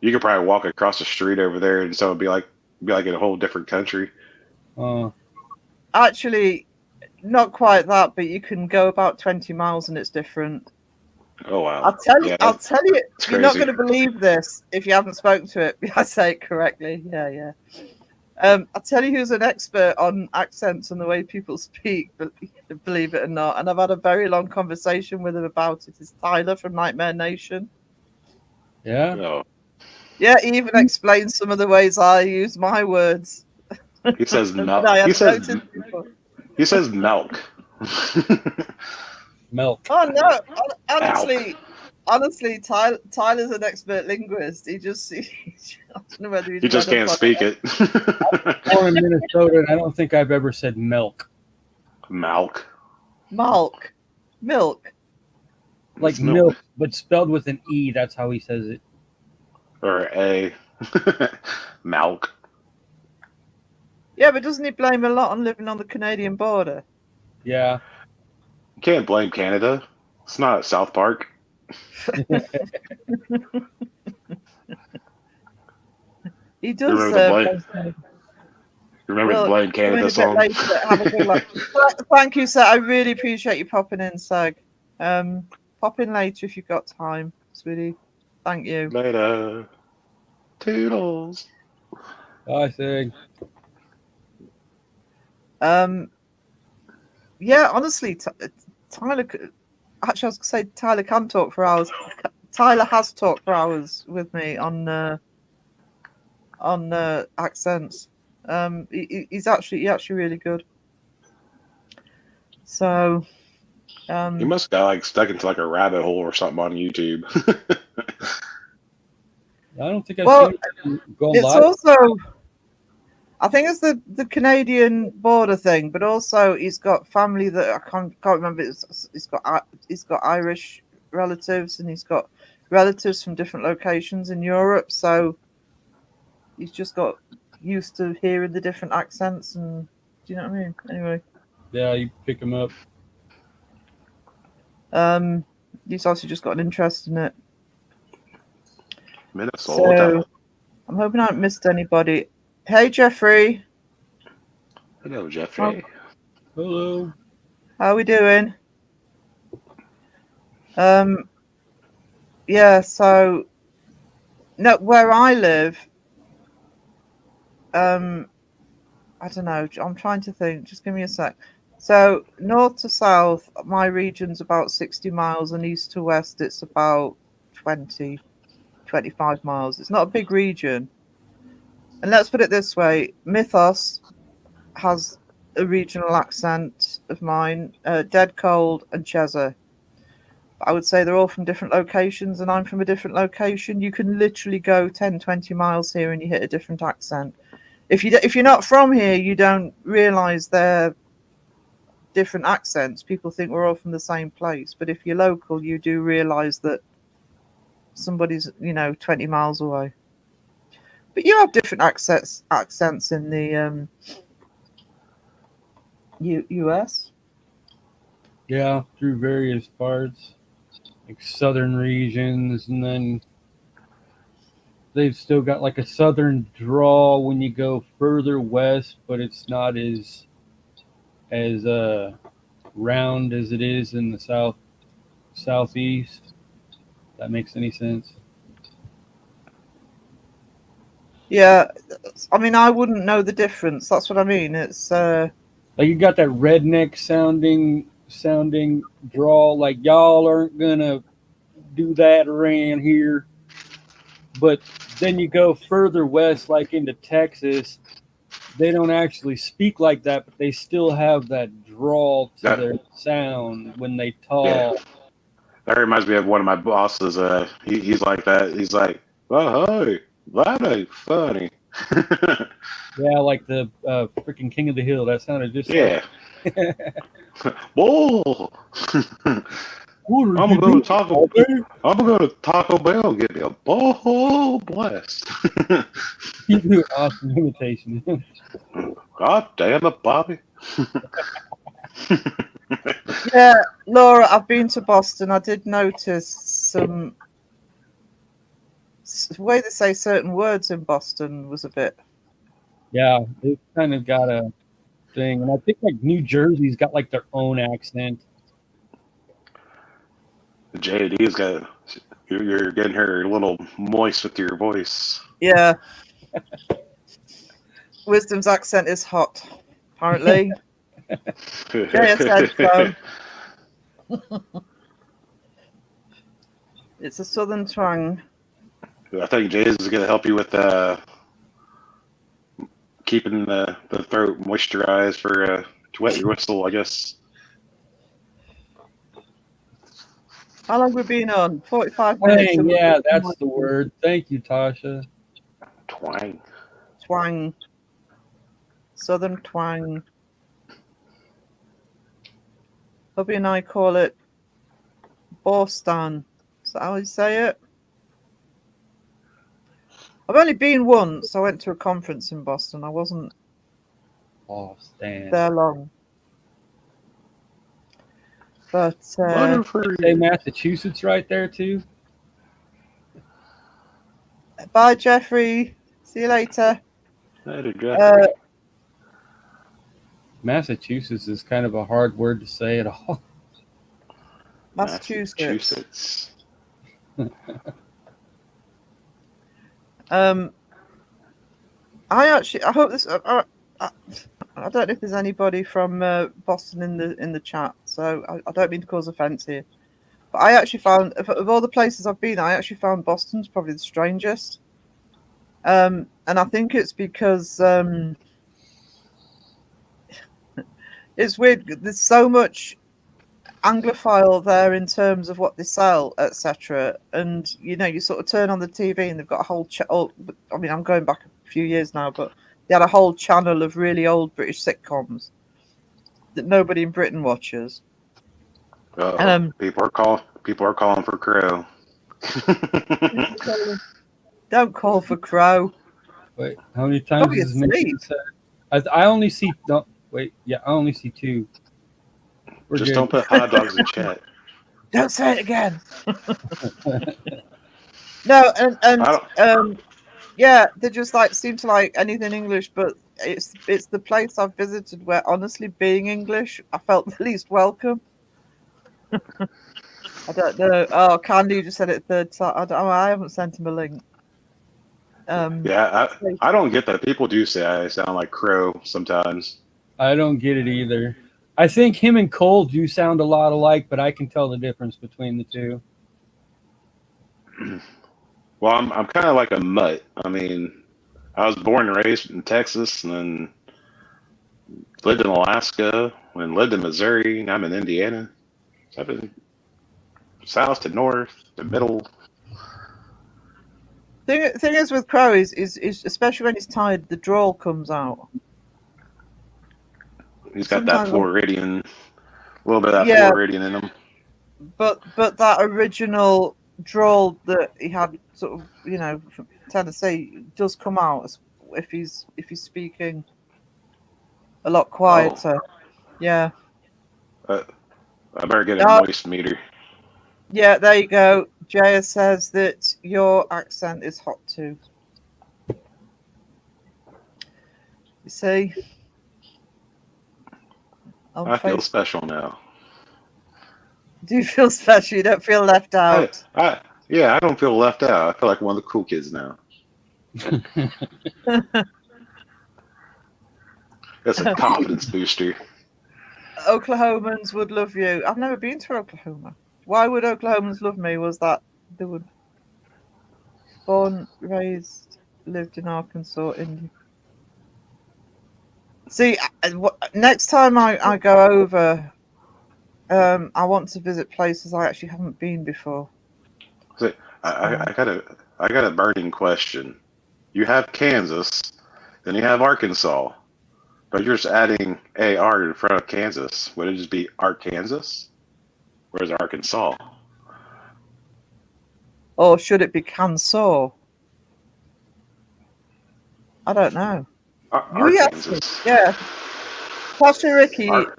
You could probably walk across the street over there and so it'd be like in a whole different country. Actually, not quite that, but you can go about 20 miles and it's different. Oh wow! I'll tell you. Yeah, You're not crazy. going to believe this if you haven't spoken to it. I say it correctly. Yeah. I'll tell you who's an expert on accents and the way people speak. Believe it or not, and I've had a very long conversation with him about it. It's Tyler from Nightmare Nation. Yeah. No. Yeah, he even explains some of the ways I use my words. He says that milk. I He hadn't says noticed before. he says milk. Milk. Oh no! Honestly, Tyler's an expert linguist. He just, I don't know whether He just can't speak it. Born in Minnesota, and I don't think I've ever said milk. Milk. Milk. Like It's milk, but spelled with an E. That's how he says it. Or a milk. Yeah, but doesn't he blame a lot on living on the Canadian border? Yeah. You can't blame Canada. It's not South Park. He does. Remember the Blame Canada song? Thank you, sir. I really appreciate you popping in, Sag. Pop in later if you've got time, sweetie. Thank you. Later. Toodles. I think. Yeah, honestly, Tyler. Actually, I was going to say Tyler can talk for hours. Tyler has talked for hours with me on accents. He's actually really good. So, He must have got stuck into a rabbit hole or something on YouTube. I don't think I've seen him go it's live. also, I think it's the Canadian border thing, but also he's got family that I can't remember. He's got Irish relatives and he's got relatives from different locations in Europe. So he's just got used to hearing the different accents, and do you know what I mean? Anyway, Yeah, you pick him up. he's also just got an interest in it. Minnesota. So I'm hoping I haven't missed anybody. Hey, Jeffrey. Hello, Jeffrey. Hello. How are we doing? Yeah, so no, where I live, I don't know. I'm trying to think. Just give me a sec. So north to south, my region's about 60 miles, and east to west, it's about 20, 25 miles. It's not a big region. And let's put it this way, Mythos has a regional accent of mine, Dead Cold and Cheza. I would say they're all from different locations, and I'm from a different location. You can literally go 10, 20 miles here and you hit a different accent. If you're not from here, you don't realise they're different accents. People think we're all from the same place. But if you're local, you do realise that somebody's, 20 miles away. But you have different accents in the US. Yeah, through various parts, like southern regions, and then they've still got like a southern drawl when you go further west, but it's not as round as it is in the southeast. If that makes any sense? Yeah, I mean, I wouldn't know the difference. That's what I mean. It's like you got that redneck sounding drawl, like y'all aren't gonna do that around here. But then you go further west, like into Texas, they don't actually speak like that, but they still have that drawl to That- their sound when they Yeah. talk. That reminds me of one of my bosses. He's like that. He's like, "Oh, hey, that ain't funny." Yeah, like the freaking King of the Hill. That sounded just Yeah. like. Bull. I'm gonna go to Taco. I'm gonna go to Taco Bell and get me a bull blast. You do an awesome imitation. God damn it, Bobby. Yeah, Laura, I've been to Boston. I did notice some the way they say certain words in Boston was a bit. Yeah, it kind of got a thing, and I think like New Jersey's got like their own accent. JD's got. You're getting her a little moist with your voice. Yeah. Wisdom's accent is hot, apparently. Yeah, said so. It's a southern twang. I think Jay's is going to help you with keeping the throat moisturized for to wet your whistle, I guess. How long have we been on? 45 minutes. Hey, yeah, that's the word. Thank you, Tasha. Twang. Twang. Southern twang. Hubby and I call it Boston. Is that how you say it? I've only been once. I went to a conference in Boston. I wasn't there long. But say Massachusetts right there too. Bye, Jeffrey. See you later. Later, Jeffrey. Massachusetts is kind of a hard word to say at all. Massachusetts. I hope this. I don't know if there's anybody from Boston in the chat, so I don't mean to cause offence here. But I actually found, of all the places I've been, I actually found Boston's probably the strangest. And I think it's because it's weird. There's so much Anglophile there in terms of what they sell, etc. And you sort of turn on the TV and they've got a whole. I mean, I'm going back a few years now, but they had a whole channel of really old British sitcoms that nobody in Britain watches. People are calling for Crow. Don't call for Crow. Wait, how many times is this said? I only see. No, wait, yeah, I only see two. Just don't put hot dogs in chat. Don't say it again. No, and yeah, they just seem to like anything English, but it's the place I've visited where honestly, being English, I felt the least welcome. I don't know. Oh, Candy just said it third time. I haven't sent him a link. Yeah, I don't get that. People do say I sound like Crow sometimes. I don't get it either. I think him and Cole do sound a lot alike, but I can tell the difference between the two. Well, I'm kind of like a mutt. I mean, I was born and raised in Texas, and then lived in Alaska, and lived in Missouri. And I'm in Indiana. So I've been south to north to middle. Thing is with Crow is especially when he's tired, the drawl comes out. He's got that Floridian, a little bit of that Floridian in him. But that original drawl that he had, sort of, from Tennessee, does come out if he's speaking a lot quieter. Oh. Yeah. I better get a moist meter. Yeah, there you go. Jaya says that your accent is hot too. You see? I feel special now. Do you feel special? You don't feel left out? I don't feel left out. I feel like one of the cool kids now. That's a confidence booster. Oklahomans would love you. I've never been to Oklahoma. Why would Oklahomans love me? Was that they would born, raised, lived in Arkansas, India. See, next time I go over, I want to visit places I actually haven't been before. So, I got a burning question. You have Kansas, then you have Arkansas, but you're just adding AR in front of Kansas. Would it just be Arkansas? Or is it Arkansas? Or should it be Kansas? I don't know. Arkansas. Yeah. Pastor Ricky, can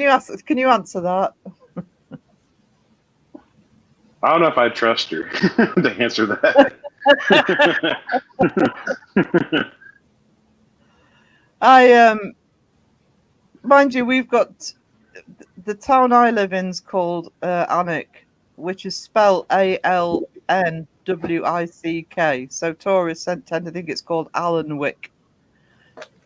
you answer that? I don't know if I trust her to answer that. Mind you, we've got the town I live in is called Alnwick, which is spelled Alnwick. So tourists tend to think it's called Alnwick.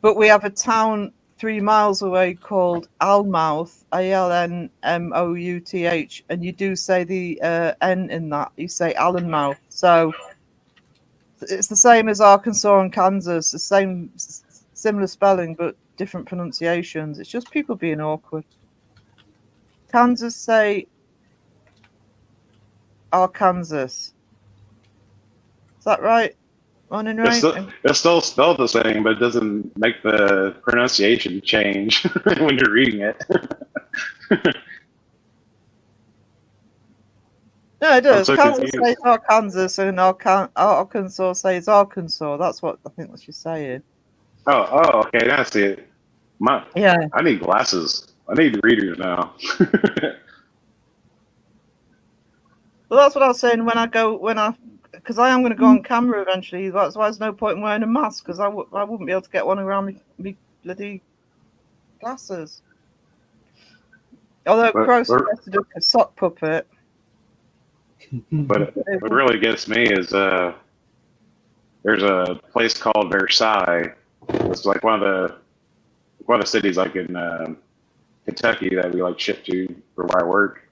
But we have a town 3 miles away called Almouth, Alnmouth, and you do say the N in that. You say Allenmouth. So it's the same as Arkansas and Kansas, the same similar spelling, but different pronunciations. It's just people being awkward. Kansas say Arkansas. Is that right? Morning, right? It's still spelled the same, but it doesn't make the pronunciation change when you're reading it. No, it does. I'm so Kansas confused. says Arkansas and Arkansas says Arkansas. That's what I think what she's saying. Oh, okay. Now I see it. Yeah. I need glasses. I need readers now. Well, that's what I was saying because I am going to go on camera eventually. That's why there's no point in wearing a mask, because I wouldn't be able to get one around me bloody glasses. Although Crow suggested a sock puppet. But what really gets me is there's a place called Versailles. It's like one of the cities like in Kentucky that we like ship to for where I work.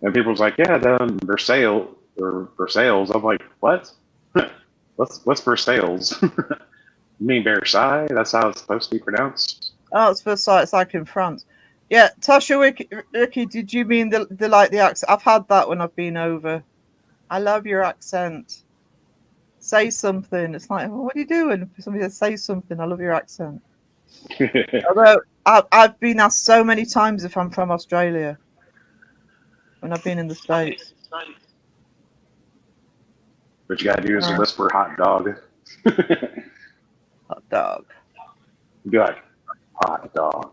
And people's like, yeah, Versailles or Versailles. I'm like, what? What's Versailles? You mean Versailles? That's how it's supposed to be pronounced. Oh, it's Versailles. It's like in France. Yeah, Tasha Ricky, did you mean the like the accent? I've had that when I've been over. I love your accent. Say something. It's like, well, what are you doing? Somebody says, say something. I love your accent. Although I've been asked so many times if I'm from Australia when I've been in the States. What you gotta do is whisper hot dog. Hot dog. Be like, hot dog.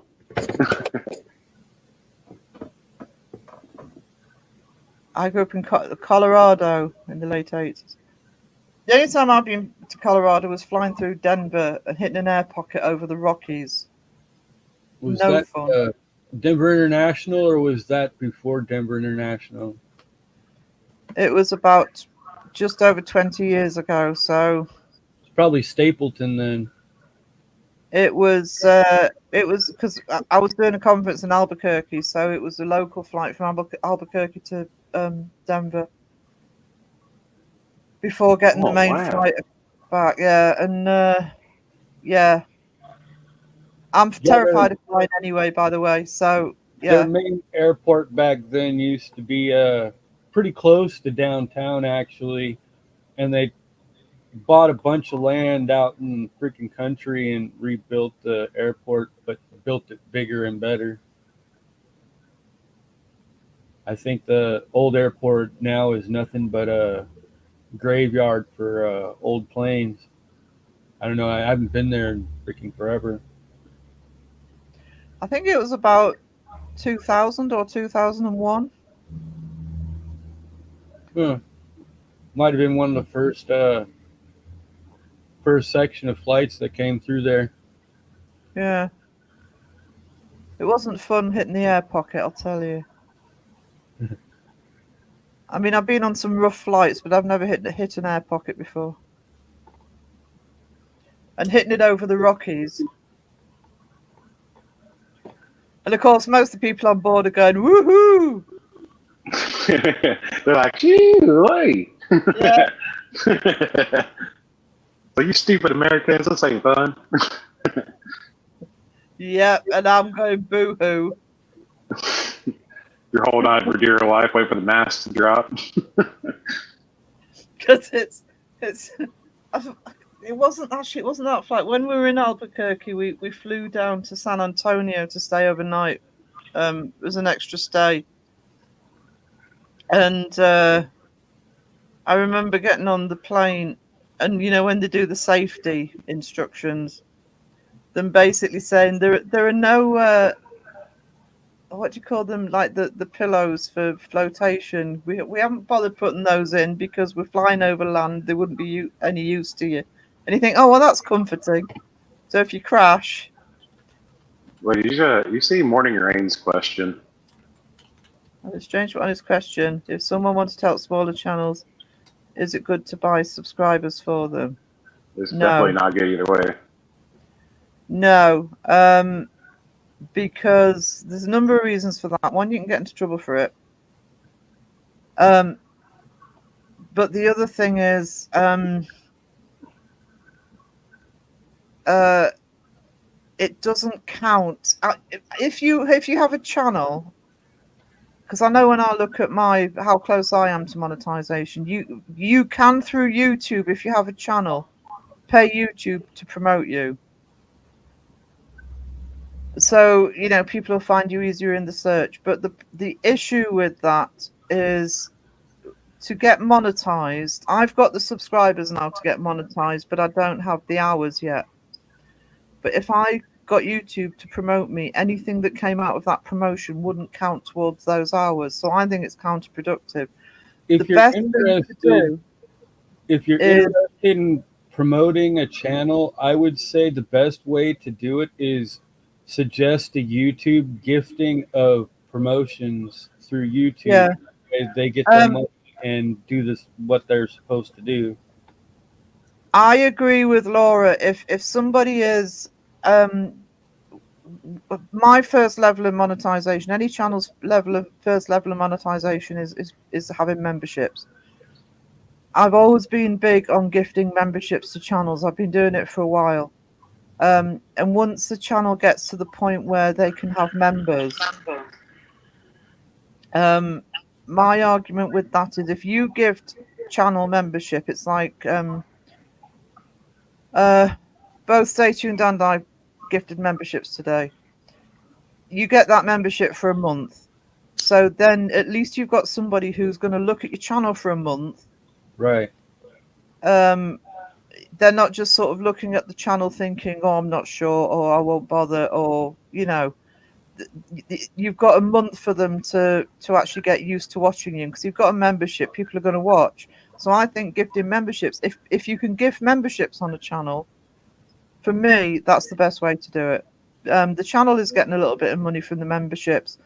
I grew up in Colorado in the late 80s. The only time I've been to Colorado was flying through Denver and hitting an air pocket over the Rockies. Was no that fun. Denver International, or was that before Denver International? It was about just over 20 years ago, so It's probably Stapleton then. it was because I was doing a conference in Albuquerque, so it was a local flight from Albuquerque to Denver before getting the main flight back. Yeah, and yeah, I'm terrified of flying anyway. By the way, so yeah. Their main airport back then used to be pretty close to downtown, actually, and they bought a bunch of land out in freaking country and rebuilt the airport, but built it bigger and better. I think the old airport now is nothing but a graveyard for old planes. I don't know. I haven't been there in freaking forever. I think it was about 2000 or 2001. Huh. Might have been one of the first section of flights that came through there. Yeah. It wasn't fun hitting the air pocket, I'll tell you. I mean, I've been on some rough flights, but I've never hit an air pocket before. And hitting it over the Rockies. And of course, most of the people on board are going, woohoo! They're like, gee, oi. Yeah. So you stupid Americans, this ain't fun. Yep, and I'm going boo-hoo. You're holding on for dear life, wait for the mask to drop. Because it's it wasn't that flight. When we were in Albuquerque, we flew down to San Antonio to stay overnight. It was an extra stay. And I remember getting on the plane, and when they do the safety instructions, them basically saying there are no what do you call them, like the pillows for flotation. We haven't bothered putting those in because we're flying over land. They wouldn't be any use to you. And you think, oh well, that's comforting. So if you crash, Well, you see Morning Rain's question. a strange one is question. If someone wants to help smaller channels, is it good to buy subscribers for them? It's No. definitely not good either way. No, because there's a number of reasons for that. One, you can get into trouble for it. But the other thing is, it doesn't count if you have a channel. Because I know when I look at how close I am to monetization, you can through YouTube, if you have a channel, pay YouTube to promote you. So people will find you easier in the search. But the issue with that is to get monetized. I've got the subscribers now to get monetized, but I don't have the hours yet. But if I got YouTube to promote me, anything that came out of that promotion wouldn't count towards those hours. So I think it's counterproductive. If you're interested in promoting a channel, I would say the best way to do it is suggest a YouTube gifting of promotions through YouTube. Yeah. They get their money and do this what they're supposed to do. I agree with Laura. If somebody is my first level of monetization, any channel's first level of monetization is having memberships. I've always been big on gifting memberships to channels. I've been doing it for a while. And once the channel gets to the point where they can have members, my argument with that is if you gift channel membership, it's like both Stay Tuned and I gifted memberships today. You get that membership for a month. So then at least you've got somebody who's going to look at your channel for a month. Right. They're not just sort of looking at the channel thinking, oh, I'm not sure, or I won't bother, or, you've got a month for them to actually get used to watching you, because you've got a membership, people are going to watch. So I think gifting memberships, if you can gift memberships on a channel, for me, that's the best way to do it. The channel is getting a little bit of money from the memberships.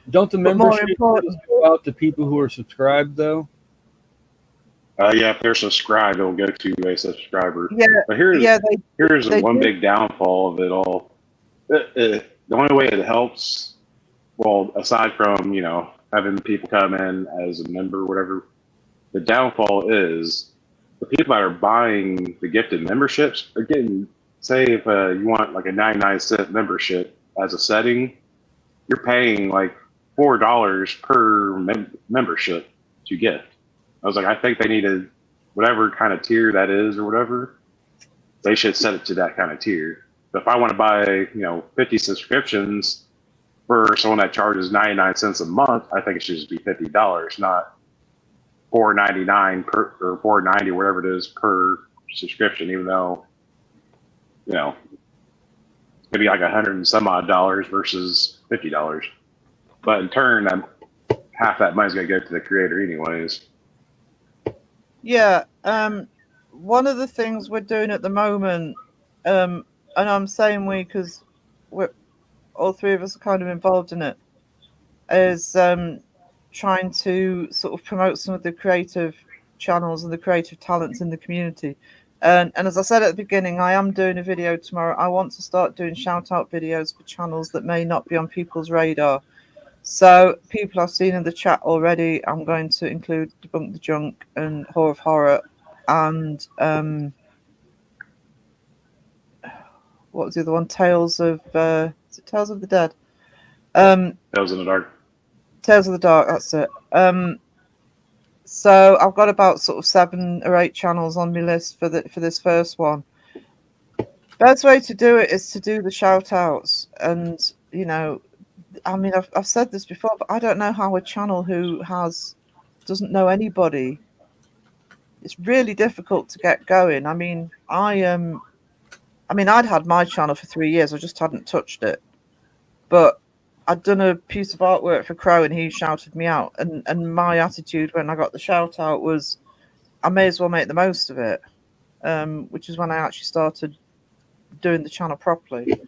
Don't the memberships go out to people who are subscribed, though? Yeah, if they're subscribed, it'll go to a subscriber. Yeah, but here's they one do. big downfall of it all. The only way it helps, well, aside from having people come in as a member or whatever, the downfall is the people that are buying the gifted memberships are getting. Say if you want like a 99-cent membership as a setting, you're paying like $4 per membership to gift. I was like, I think they needed whatever kind of tier that is or whatever. They should set it to that kind of tier. But if I want to buy 50 subscriptions for someone that charges 99 cents a month, I think it should just be $50, not $4.99 per or $4.90, whatever it is per subscription. Even though maybe like $100 and some odd versus $50. But in turn, half that money's going to go to the creator anyways. Yeah. One of the things we're doing at the moment, and I'm saying we because we're all three of us are kind of involved in it, is trying to sort of promote some of the creative channels and the creative talents in the community. And as I said at the beginning, I am doing a video tomorrow. I want to start doing shout out videos for channels that may not be on people's radar. So people I've seen in the chat already, I'm going to include Debunk the Junk and Horror of Horror and what was the other one? Tales of is it Tales of the Dead? Tales in the Dark. Tales of the Dark. That's it. So I've got about sort of 7 or 8 channels on my list for this first one. Best way to do it is to do the shout outs, and you know, I mean, I've said this before, but I don't know how a channel who doesn't know anybody. It's really difficult to get going. I mean, I'd had my channel for 3 years. I just hadn't touched it, but I'd done a piece of artwork for Crow, and he shouted me out. And my attitude when I got the shout out was, I may as well make the most of it. Which is when I actually started doing the channel properly.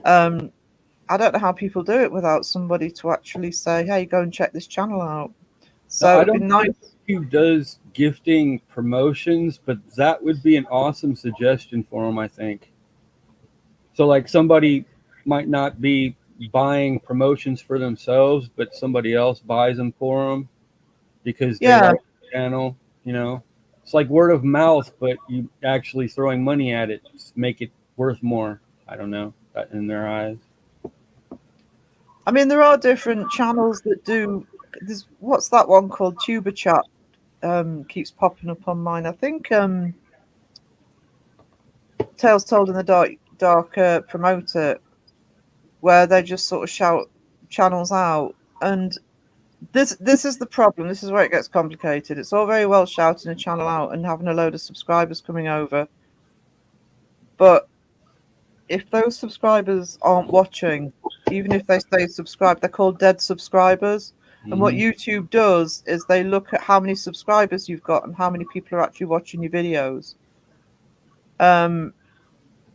I don't know how people do it without somebody to actually say, "Hey, go and check this channel out." So it'd be nice. Who does gifting promotions, but that would be an awesome suggestion for them, I think. So like somebody might not be buying promotions for themselves, but somebody else buys them for them because they like the channel, you know. It's like word of mouth, but you actually throwing money at it to make it worth more. I don't know, in their eyes. I mean, there are different channels that do. What's that one called? Tuber Chat keeps popping up on mine. I think Tales Told in the Dark promote it, where they just sort of shout channels out. And this is the problem. This is where it gets complicated. It's all very well shouting a channel out and having a load of subscribers coming over, but if those subscribers aren't watching, even if they stay subscribed, they're called dead subscribers. Mm-hmm. And what YouTube does is they look at how many subscribers you've got and how many people are actually watching your videos.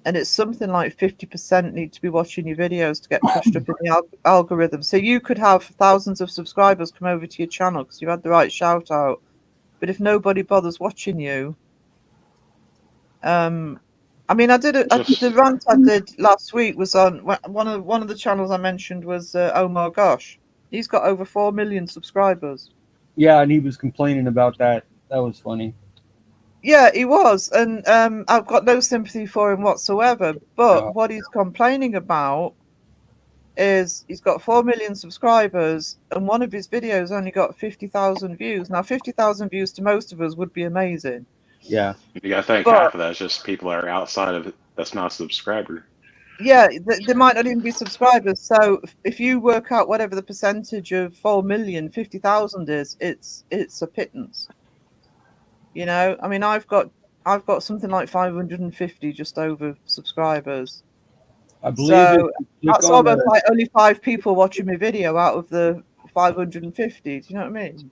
And it's something like 50% need to be watching your videos to get pushed up in the algorithm. So you could have thousands of subscribers come over to your channel because you had the right shout out. But if nobody bothers watching you, I mean, the rant I did last week was on one of the channels I mentioned was Oh My Gosh. He's got over 4 million subscribers. Yeah, and he was complaining about that. That was funny. Yeah, he was, and I've got no sympathy for him whatsoever. But what he's complaining about is he's got 4 million subscribers, and one of his videos only got 50,000 views. Now, 50,000 views to most of us would be amazing. Yeah. You got to think half of that is just people that are outside of it that's not a subscriber. Yeah, they might not even be subscribers. So if you work out whatever the percentage of 4 million, 50,000 is, it's a pittance. You know, I mean, I've got something like 550 just over subscribers. I believe so that's almost like only 5 people watching my video out of the 550. Do you know what I mean?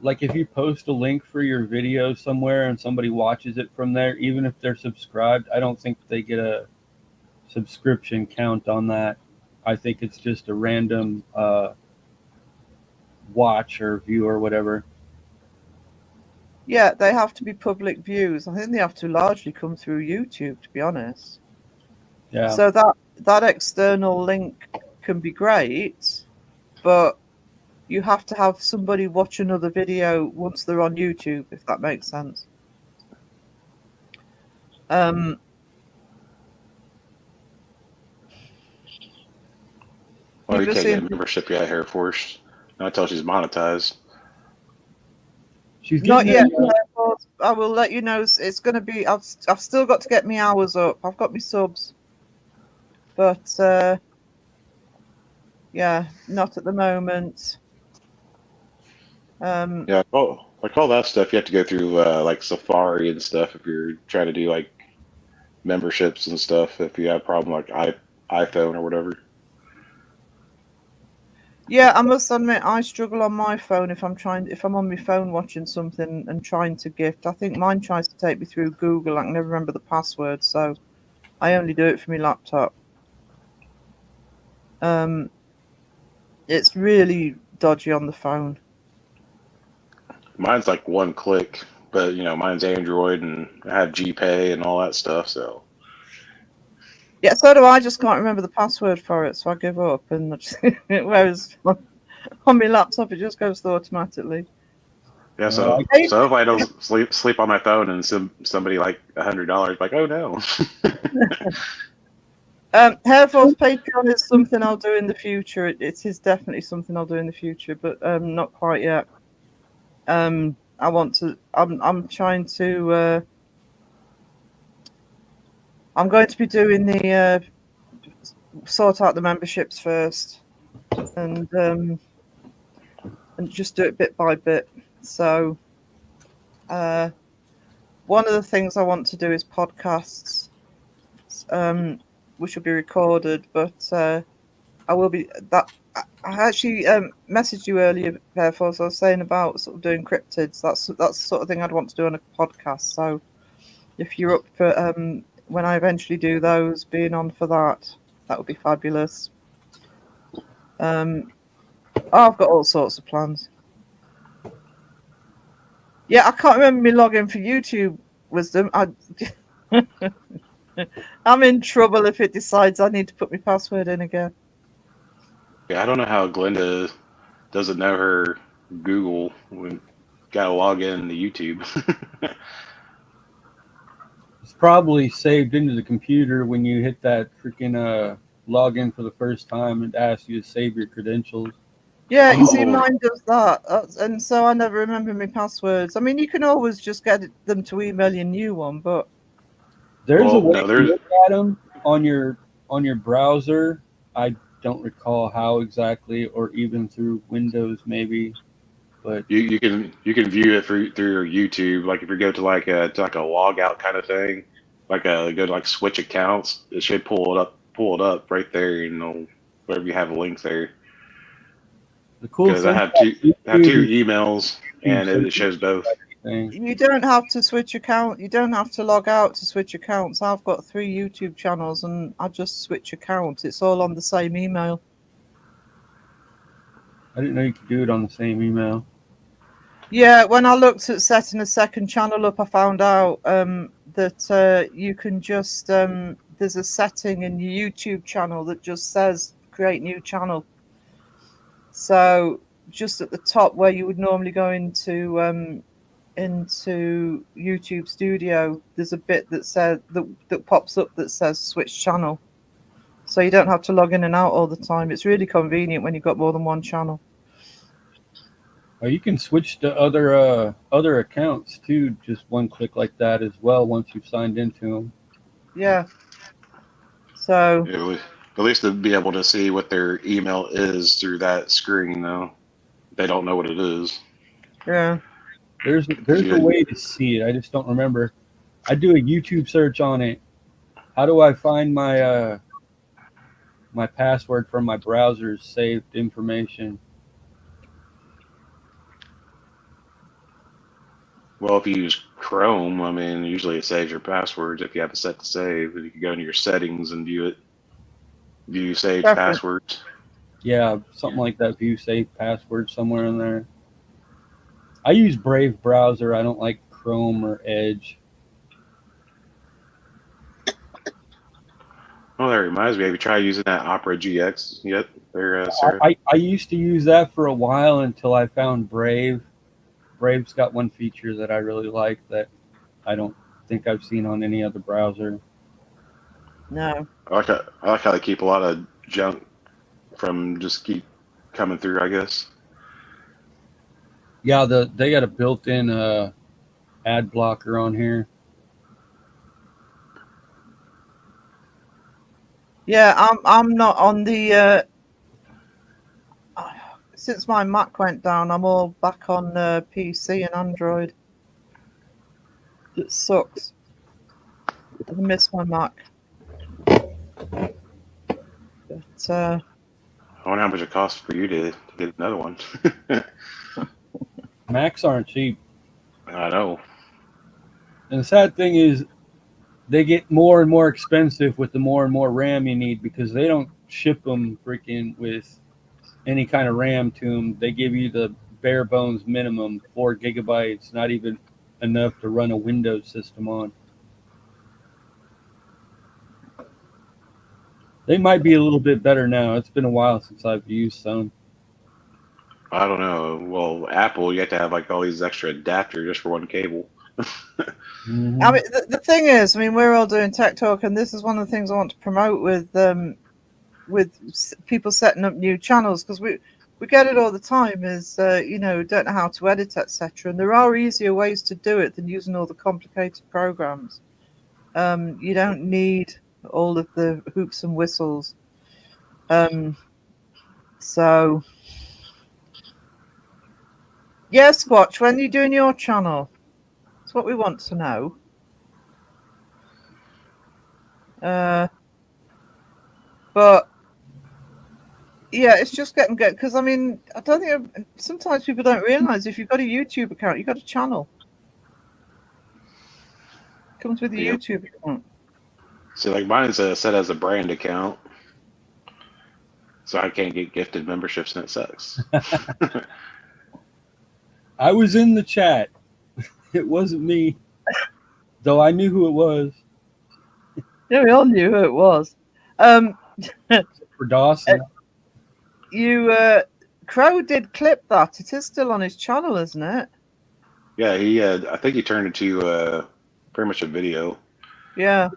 Like if you post a link for your video somewhere and somebody watches it from there, even if they're subscribed, I don't think they get a subscription count on that. I think it's just a random watch or view or whatever. Yeah, they have to be public views. I think they have to largely come through YouTube, to be honest. Yeah. So that external link can be great, but you have to have somebody watch another video once they're on YouTube, if that makes sense. Well, you can't get a membership yet here first. Not until she's monetized. She's not yet. I will let you know. It's going to be. I've still got to get my hours up. I've got my subs, but yeah, not at the moment. Yeah, like all that stuff, you have to go through like Safari and stuff if you're trying to do like memberships and stuff. If you have a problem like iPhone or whatever. Yeah, I must admit I struggle on my phone if I'm on my phone watching something and trying to gift. I think mine tries to take me through Google. I can never remember the password, so I only do it from my laptop. It's really dodgy on the phone. Mine's like one click, but you know, mine's Android and I have GPay and all that stuff, so. Yeah, so do I. I just can't remember the password for it, so I give up. And whereas on my laptop, it just goes through automatically. Yeah, so if I don't sleep on my phone and somebody like $100, like, oh no. Hair Force Patreon is something I'll do in the future. It is definitely something I'll do in the future, but not quite yet. I want to. I'm trying to. I'm going to be doing the sort out the memberships first, and just do it bit by bit. So, one of the things I want to do is podcasts, which will be recorded, but I will be that. I actually messaged you earlier, therefore, so I was saying about sort of doing cryptids. That's the sort of thing I'd want to do on a podcast. So if you're up for when I eventually do those, being on for that, that would be fabulous. I've got all sorts of plans. Yeah, I can't remember me login for YouTube Wisdom. I'm in trouble if it decides I need to put my password in again. Yeah, I don't know how Glenda doesn't know her Google. We gotta log in to YouTube. It's probably saved into the computer when you hit that freaking login for the first time and asks you to save your credentials. Yeah, you see, Oh. mine does that, and so I never remember my passwords. I mean, you can always just get them to email you a new one, but There's a Well, way no, to there's look at them on your browser. I don't recall how exactly, or even through Windows maybe, but you can view it through your YouTube. Like if you go to like a log out kind of thing, like go to like switch accounts, it should pull it up right there. You know, wherever you have a link there. the cool Because I thing have about two YouTube emails and is it shows both. thing. you don't have to switch account. You don't have to log out to switch accounts. I've got 3 YouTube channels, and I just switch accounts. It's all on the same email. I didn't know you could do it on the same email. Yeah, when I looked at setting a second channel up, I found out that you can just there's a setting in your YouTube channel that just says create new channel. So just at the top where you would normally go into YouTube Studio, there's a bit that says that pops up that says switch channel. So you don't have to log in and out all the time. It's really convenient when you've got more than one channel. Oh, you can switch to other accounts too, just one click like that as well once you've signed into them. Yeah. So At least to be able to see what their email is through that screen, though. They don't know what it is. yeah. There's a way to see it. I just don't remember. I do a YouTube search on it. How do I find my my password from my browser's saved information? Well, if you use Chrome, I mean, usually it saves your passwords if you have it set to save. You can go into your settings and view it. View saved Preference. passwords. Yeah, something like that. View saved password somewhere in there. I use Brave browser. I don't like Chrome or Edge. Oh, that reminds me. Have you tried using that Opera GX yet? There, Sarah? I used to use that for a while until I found Brave. Brave's got one feature that I really like that I don't think I've seen on any other browser. No. I like how they keep a lot of junk from just keep coming through, I guess. Yeah, they got a built-in ad blocker on here. Yeah, I'm not on the since my Mac went down, I'm all back on PC and Android. It sucks. I miss my Mac. But I wonder how much it costs for you to get another one. Macs aren't cheap. I know. And the sad thing is they get more and more expensive with the more and more RAM you need because they don't ship them freaking with any kind of RAM to them. They give you the bare bones minimum, 4 gigabytes, not even enough to run a Windows system on. They might be a little bit better now. It's been a while since I've used some. I don't know. Well, Apple, you have to have like all these extra adapters just for one cable. Mhm. I mean, the thing is, I mean, we're all doing tech talk, and this is one of the things I want to promote with people setting up new channels, because we get it all the time. Is you know, don't know how to edit, etc. And there are easier ways to do it than using all the complicated programs. You don't need all of the hoops and whistles. So yeah, Squatch, when are you doing your channel? That's what we want to know. But yeah, it's just getting good, because I mean, I don't think sometimes people don't realize if you've got a YouTube account, you've got a channel. It comes with a Yep. YouTube account. So like mine's set as a brand account, so I can't get gifted memberships, and it sucks. I was in the chat. It wasn't me, though I knew who it was. Yeah, we all knew who it was. For Dawson. Crow did clip that. It is still on his channel, isn't it? Yeah, he I think he turned into pretty much a video. Yeah.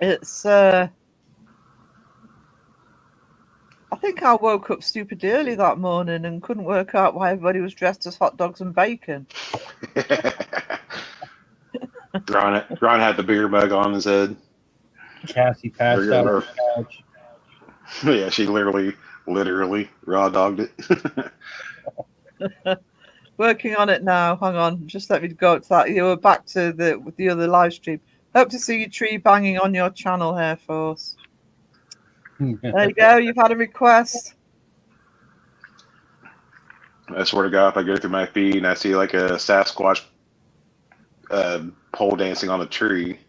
It's I think I woke up stupid early that morning and couldn't work out why everybody was dressed as hot dogs and bacon. Ron had the beer mug on his head. Cassie passed out on the couch. Yeah, she literally raw dogged it. Working on it now. Hang on, just let me go to that. You were back to the other live stream. Hope to see you tree banging on your channel, Air Force. There you go. You've had a request. I swear to God, if I go through my feed and I see like a Sasquatch pole dancing on a tree.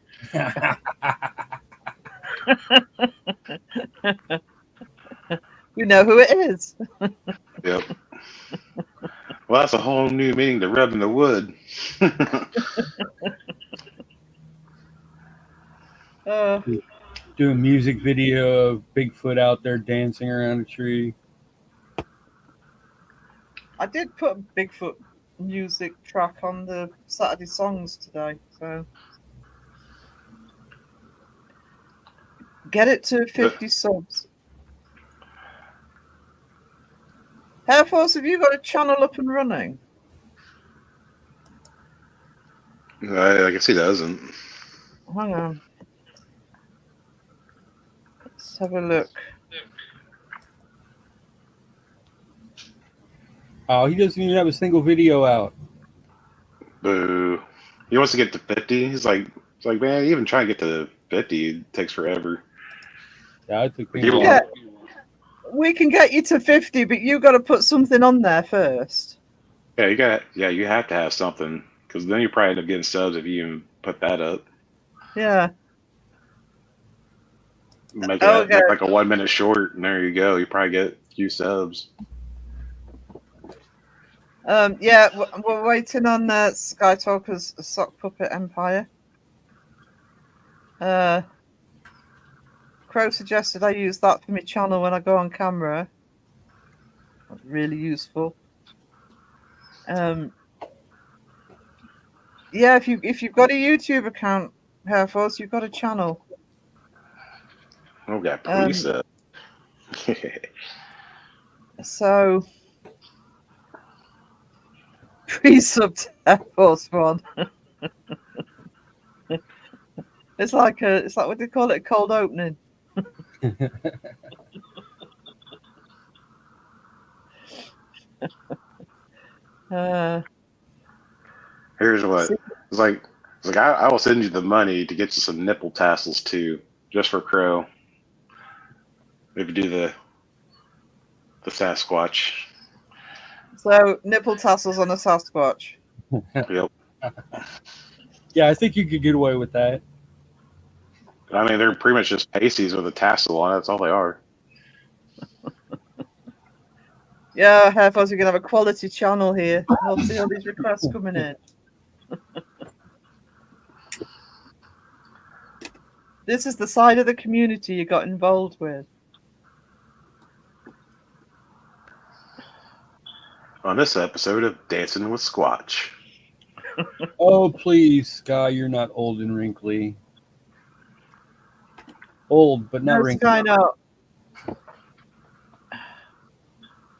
We know who it is. Yep. Well, that's a whole new meaning to rub in the wood. Do a music video of Bigfoot out there dancing around a tree. I did put a Bigfoot music track on the Saturday songs today, so get it to 50 subs. Air Force, have you got a channel up and running? I guess he doesn't. Hang on. Let's have a look. Oh, he doesn't even have a single video out. Boo. He wants to get to 50. He's like, man, even trying to get to 50 it takes forever. Yeah, it took me Give a it while. Yeah, we can get you to 50, but you got to put something on there first. Yeah, you have to have something, because then you probably end up getting subs if you even put that up. Yeah. Make it Okay. make like a 1 minute short, and there you go. You probably get a few subs. Yeah, we're waiting on Sky Talker's Sock Puppet Empire. Crow suggested I use that for my channel when I go on camera. That's really useful. Yeah, if you've got a YouTube account, Air Force, you've got a channel. Oh, got pre-sub. So pre-sub to Air Force One. It's like what do they call it? A cold opening. Here's what it's like. I will send you the money to get you some nipple tassels too, just for Crow. If you do the Sasquatch. So nipple tassels on a Sasquatch. Yep. Yeah, I think you could get away with that. I mean, they're pretty much just pasties with a tassel on it. That's all they are. Yeah, Air Force, you're gonna have a quality channel here. I'll see all these requests coming in. This is the side of the community you got involved with. On this episode of Dancing with Squatch. Oh, please, Sky, you're not old and wrinkly. Old, but not No, wrinkly. Sky, no.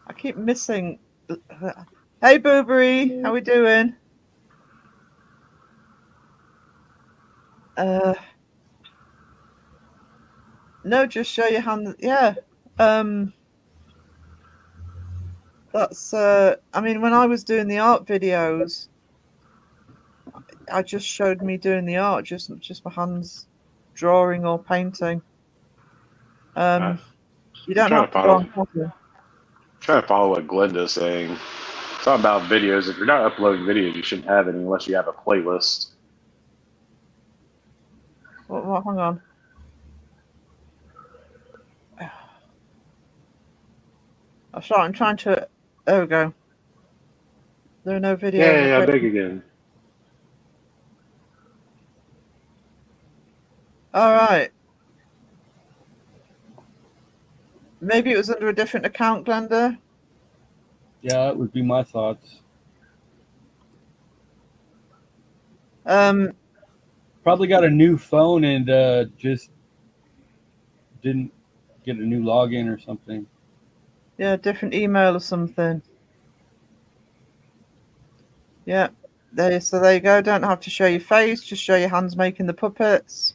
I keep missing. Hey, Boobery, how we doing? No, just show your hand. Yeah. That's. I mean, when I was doing the art videos, I just showed me doing the art, just my hands drawing or painting. You don't have to go on copy. Trying to follow what Glenda's saying. Talking about videos. If you're not uploading videos, you shouldn't have any unless you have a playlist. What? Hang on. I'm trying to. There we go. There are no videos. Yeah, I'm big again. All right. Maybe it was under a different account, Glenda. Yeah, that would be my thoughts. Probably got a new phone and just didn't get a new login or something. Yeah, different email or something. Yeah. So there you go. Don't have to show your face, just show your hands making the puppets.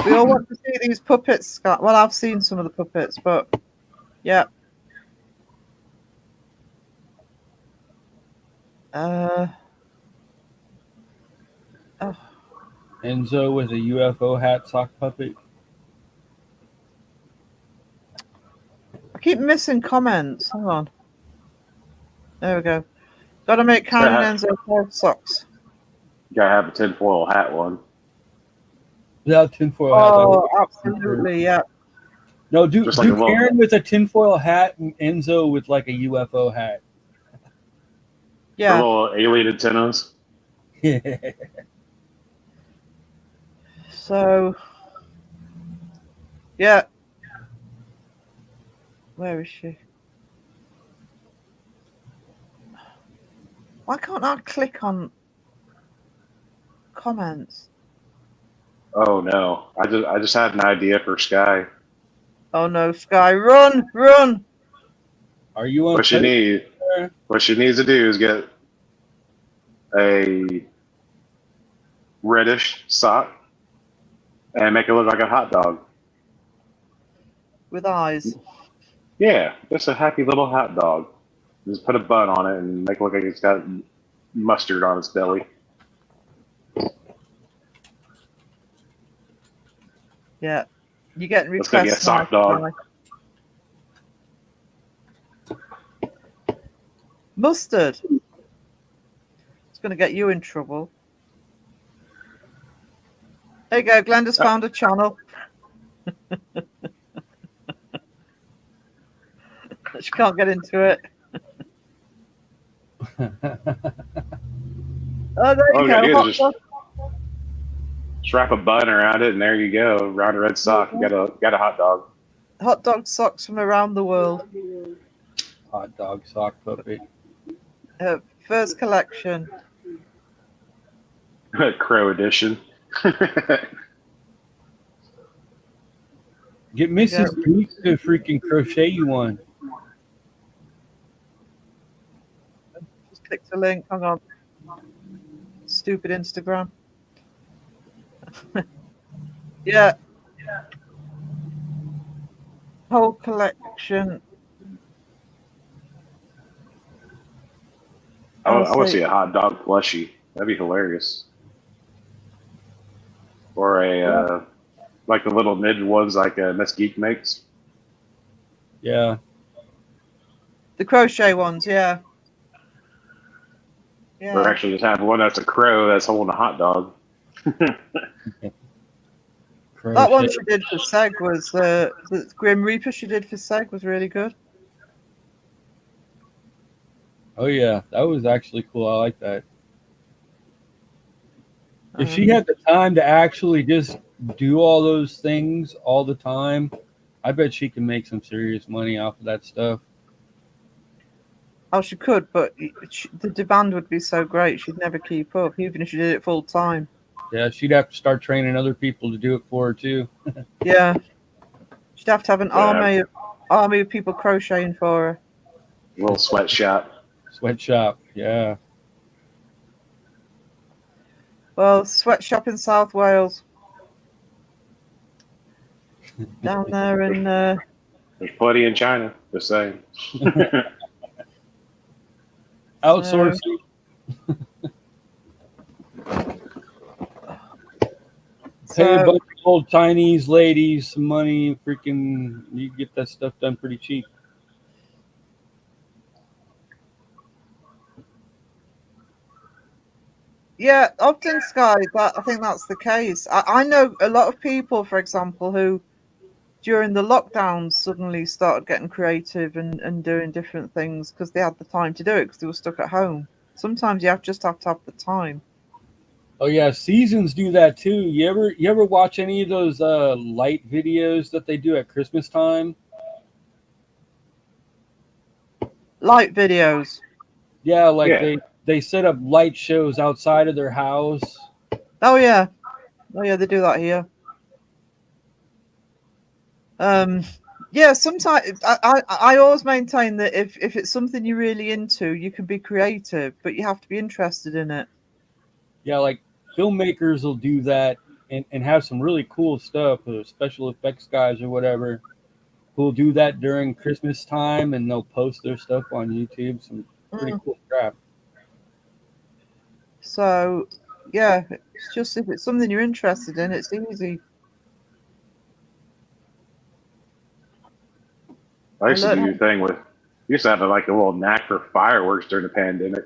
We all want to see these puppets, Scott. Well, I've seen some of the puppets, but yeah. Oh. Enzo with a UFO hat sock puppet. I keep missing comments. Hang on. There we go. Got to make Karen and Enzo pair socks. You gotta have a tinfoil hat one. Without tinfoil hat. Oh, absolutely, yeah. No, do Just like Karen with a tinfoil hat and Enzo with like a UFO hat. The little alien antennas. So, yeah. Where is she? Why can't I click on comments? Oh no! I just had an idea for Sky. Oh no, Sky, run! Are you on? What she needs to do is get a reddish sock and make it look like a hot dog. With eyes. Yeah, just a happy little hot dog. Just put a bun on it and make it look like it's got mustard on its belly. Yeah. You're getting requests. Let's go get a sock dog. Mustard. It's going to get you in trouble. There you go. Glenda's found a channel. She can't get into it. Oh, there you go. Just wrap a bun around it, and there you go. Around a red sock, you got a hot dog. Hot dog socks from around the world. Hot dog sock puppet. First collection. Crow edition. Get Mrs. Beach to freaking crochet you one. Just click the link. Hang on. Stupid Instagram. Yeah. Whole collection. I want to see a hot dog plushie. That'd be hilarious. Or a like the little mid ones like Miss Geek makes. Yeah. The crochet ones, yeah. Yeah. Or actually just have one that's a crow that's holding a hot dog. That one she did for Seg was the Grim Reaper she did for Seg was really good. Oh yeah, that was actually cool. I like that. If she had the time to actually just do all those things all the time, I bet she can make some serious money off of that stuff. Oh, she could, but the demand would be so great she'd never keep up, even if she did it full time. Yeah, she'd have to start training other people to do it for her too. Yeah, she'd have to have an Yeah. army of people crocheting for her. A little sweatshop. Sweatshop, yeah. Well, sweatshop in South Wales, down there in. There's plenty in China. Just saying. Outsourcing. Pay a bunch of old Chinese ladies some money, freaking, you get that stuff done pretty cheap. Yeah, often, Sky, I think that's the case. I know a lot of people, for example, who during the lockdowns suddenly started getting creative and doing different things because they had the time to do it because they were stuck at home. Sometimes you just have to have the time. Oh yeah, seasons do that too. You ever watch any of those light videos that they do at Christmas time? Light videos. Yeah, like Yeah. they set up light shows outside of their house. Oh yeah, they do that here. Yeah, sometimes I always maintain that if it's something you're really into, you can be creative, but you have to be interested in it. Yeah, like filmmakers will do that and have some really cool stuff, special effects guys or whatever, who'll do that during Christmas time and they'll post their stuff on YouTube. Some pretty cool crap. So, yeah, it's just if it's something you're interested in, it's easy. I used to do the thing with. Used to have like a little knack for fireworks during the pandemic.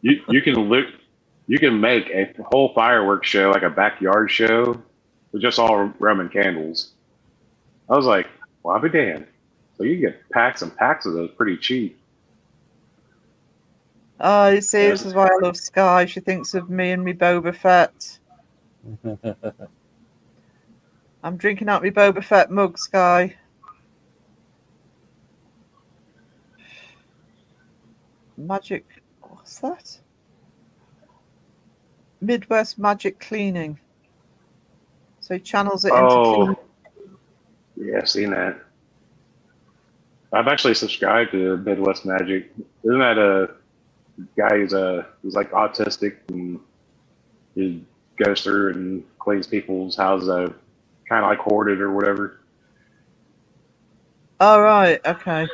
You can make a whole fireworks show, like a backyard show, with just all Roman candles. I was like, well, I'll be damned. So you get packs and packs of those pretty cheap. Oh, you see, this is why I love Sky. She thinks of me and me Boba Fett. I'm drinking out my Boba Fett mug, Sky. Magic, what's that? Midwest Magic Cleaning. So he channels it into cleaning. Yeah, I've seen that. I've actually subscribed to Midwest Magic. Isn't that a guy who's like autistic and he goes through and cleans people's houses out, kind of like hoarded or whatever? Oh, right, okay.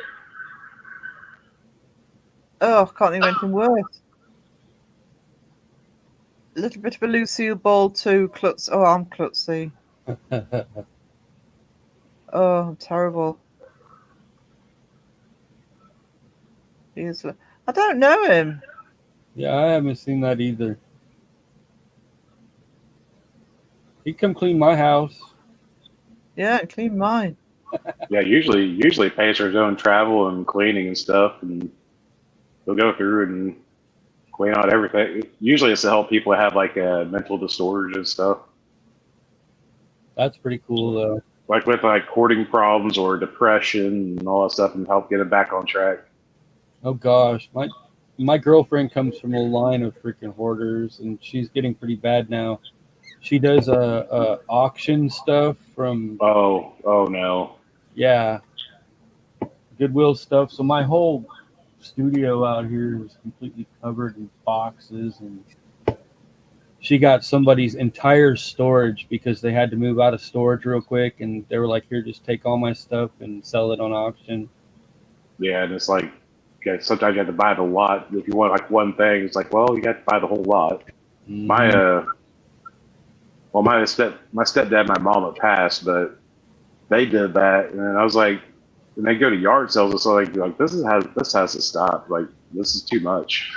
Oh, can't think of anything worse. A little bit of a Lucille Ball too. Klutz. Oh, I'm klutzy. Oh, terrible. I don't know him. Yeah, I haven't seen that either. He come clean my house. Yeah, clean mine. Yeah, usually pays for his own travel and cleaning and stuff, and he'll go through and clean out everything. Usually it's to help people have like mental disorders and stuff. That's pretty cool though. Like with like hoarding problems or depression and all that stuff, and help get it back on track. Oh gosh, my girlfriend comes from a line of freaking hoarders, and she's getting pretty bad now. She does auction stuff from. Oh no. Yeah, Goodwill stuff. So my whole studio out here is completely covered in boxes, and she got somebody's entire storage because they had to move out of storage real quick, and they were like, "Here, just take all my stuff and sell it on auction." Yeah, and it's like, okay, sometimes you have to buy the lot. If you want like one thing, it's like, well, you got to buy the whole lot. Mm-hmm. My stepdad and my mom have passed, but they did that, and I was like, and they go to yard sales, it's like this has to stop. Like, this is too much.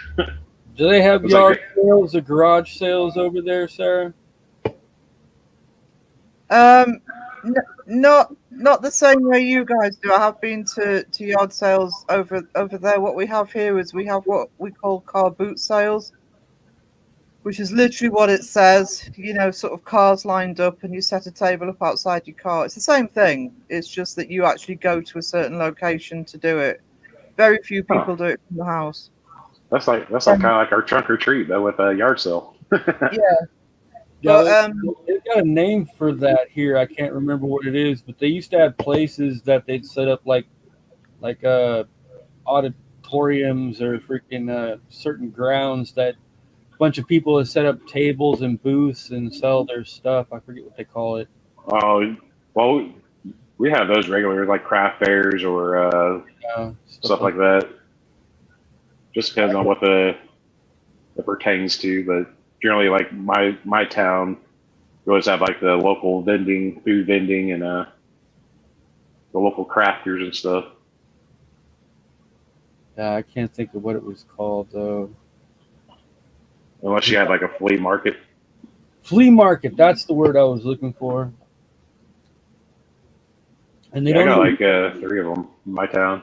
Do they have yard sales or garage sales over there, Sarah? Not the same way you guys do. I have been to yard sales over there. What we have here is we have what we call car boot sales, which is literally what it says. You know, sort of cars lined up, and you set a table up outside your car. It's the same thing. It's just that you actually go to a certain location to do it. Very few people do it from the house. That's like kind of like our trunk or treat, but with a yard sale. Yeah, Yeah, but they've got a name for that here. I can't remember what it is, but they used to have places that they'd set up like auditoriums or freaking certain grounds that a bunch of people have set up tables and booths and sell their stuff. I forget what they call it. Oh, well, we have those regular like craft fairs or stuff like that. Just depends on what it pertains to, but generally, like my town, we always have like the local food vending, and the local crafters and stuff. Yeah, I can't think of what it was called though. Unless you had like a flea market. Flea market, that's the word I was looking for. And they I don't got even, like 3 of them in my town.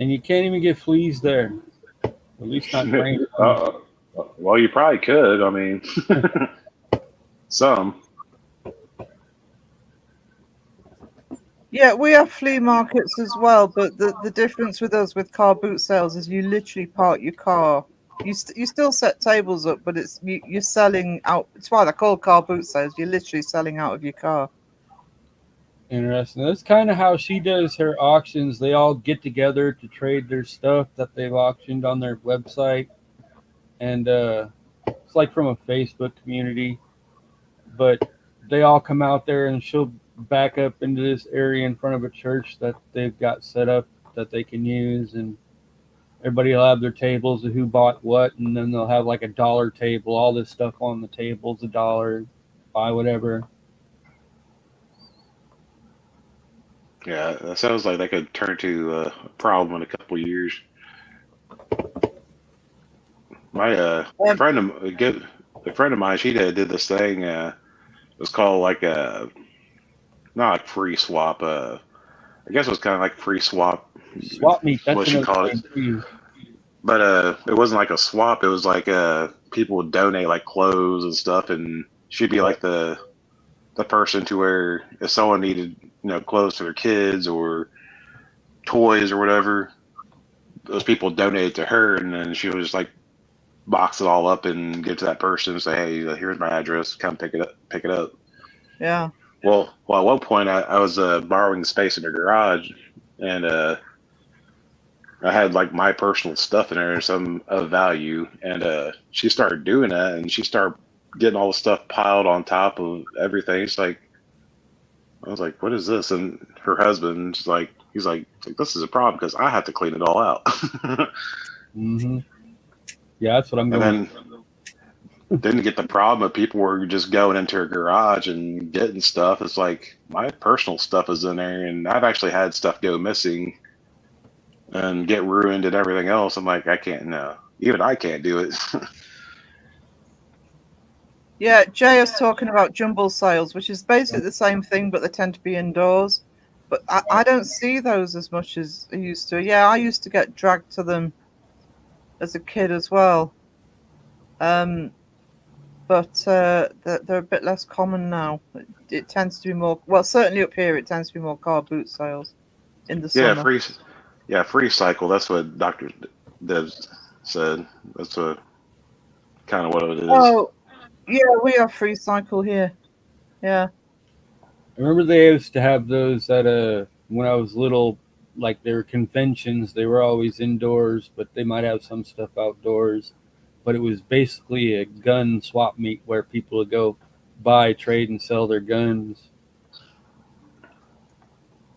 and you can't even get fleas there. At least not green. Well, you probably could. I mean, some. yeah, we have flea markets as well. But the difference with us with car boot sales is you literally park your car. You still set tables up, but you're selling out. It's why they're called car boot sales. You're literally selling out of your car. Interesting. That's kind of how she does her auctions. They all get together to trade their stuff that they've auctioned on their website. And it's like from a Facebook community. But they all come out there and she'll back up into this area in front of a church that they've got set up that they can use. And everybody will have their tables of who bought what. And then they'll have like a dollar table. All this stuff on the table's $1. Buy whatever. Yeah, that sounds like that could turn to a problem in a couple of years. My a friend of mine, she did this thing. It was called like not like free swap. I guess it was kind of like free swap. Swap meet. That's what she called it. too. But it wasn't like a swap. It was like people would donate like clothes and stuff, and she'd be like the person to where if someone needed clothes for their kids or toys or whatever, those people donated to her, and then she would just like box it all up and give it to that person and say, hey, here's my address, come pick it up. Yeah. Well, at one point I was borrowing space in her garage, and I had like my personal stuff in there, some of value, and she started doing that, and she started getting all the stuff piled on top of everything. It's like, I was like, what is this? And her husband, he's like, this is a problem because I have to clean it all out. Mm-hmm. Yeah, that's what I'm going. And then didn't get the problem of people were just going into her garage and getting stuff. It's like my personal stuff is in there, and I've actually had stuff go missing and get ruined and everything else. I'm like, I can't. No, even I can't do it. Yeah, Jay is talking about jumble sales, which is basically the same thing, but they tend to be indoors. But I don't see those as much as I used to. Yeah, I used to get dragged to them as a kid as well. But they're a bit less common now. It tends to be more, well, certainly up here, it tends to be more car boot sales in the summer. Free cycle. That's what Dr. Debs said. That's kind of what it is. Oh, yeah, we have free cycle here. Yeah. I remember they used to have those at when I was little, like they were conventions. They were always indoors, but they might have some stuff outdoors. But it was basically a gun swap meet where people would go buy, trade, and sell their guns.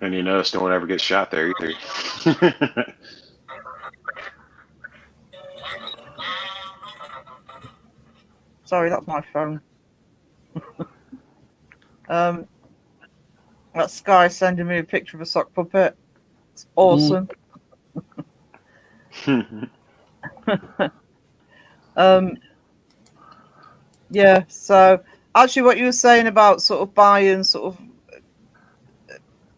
And you notice no one ever gets shot there either. Sorry, that's my phone. That Sky sending me a picture of a sock puppet. It's awesome. Yeah, so actually what you were saying about sort of buying sort of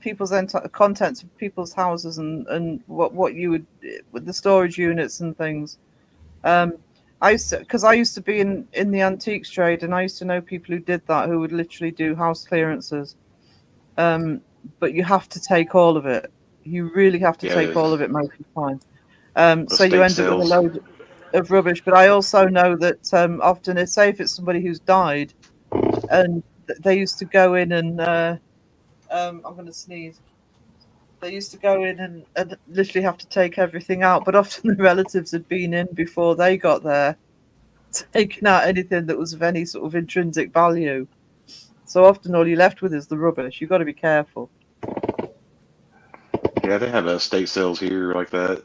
people's contents of people's houses and what you would with the storage units and things. I used to be in the antiques trade, and I used to know people who did that, who would literally do house clearances. But you have to take all of it. You really have to Yeah, take all of it most of the time. So you estate end up with a sales. load of rubbish. But I also know that often, it's say if it's somebody who's died, and they used to go in and I'm going to sneeze. They used to go in and literally have to take everything out. But often the relatives had been in before they got there, taking out anything that was of any sort of intrinsic value. So often all you're left with is the rubbish. You've got to be careful. Yeah, they have estate sales here like that.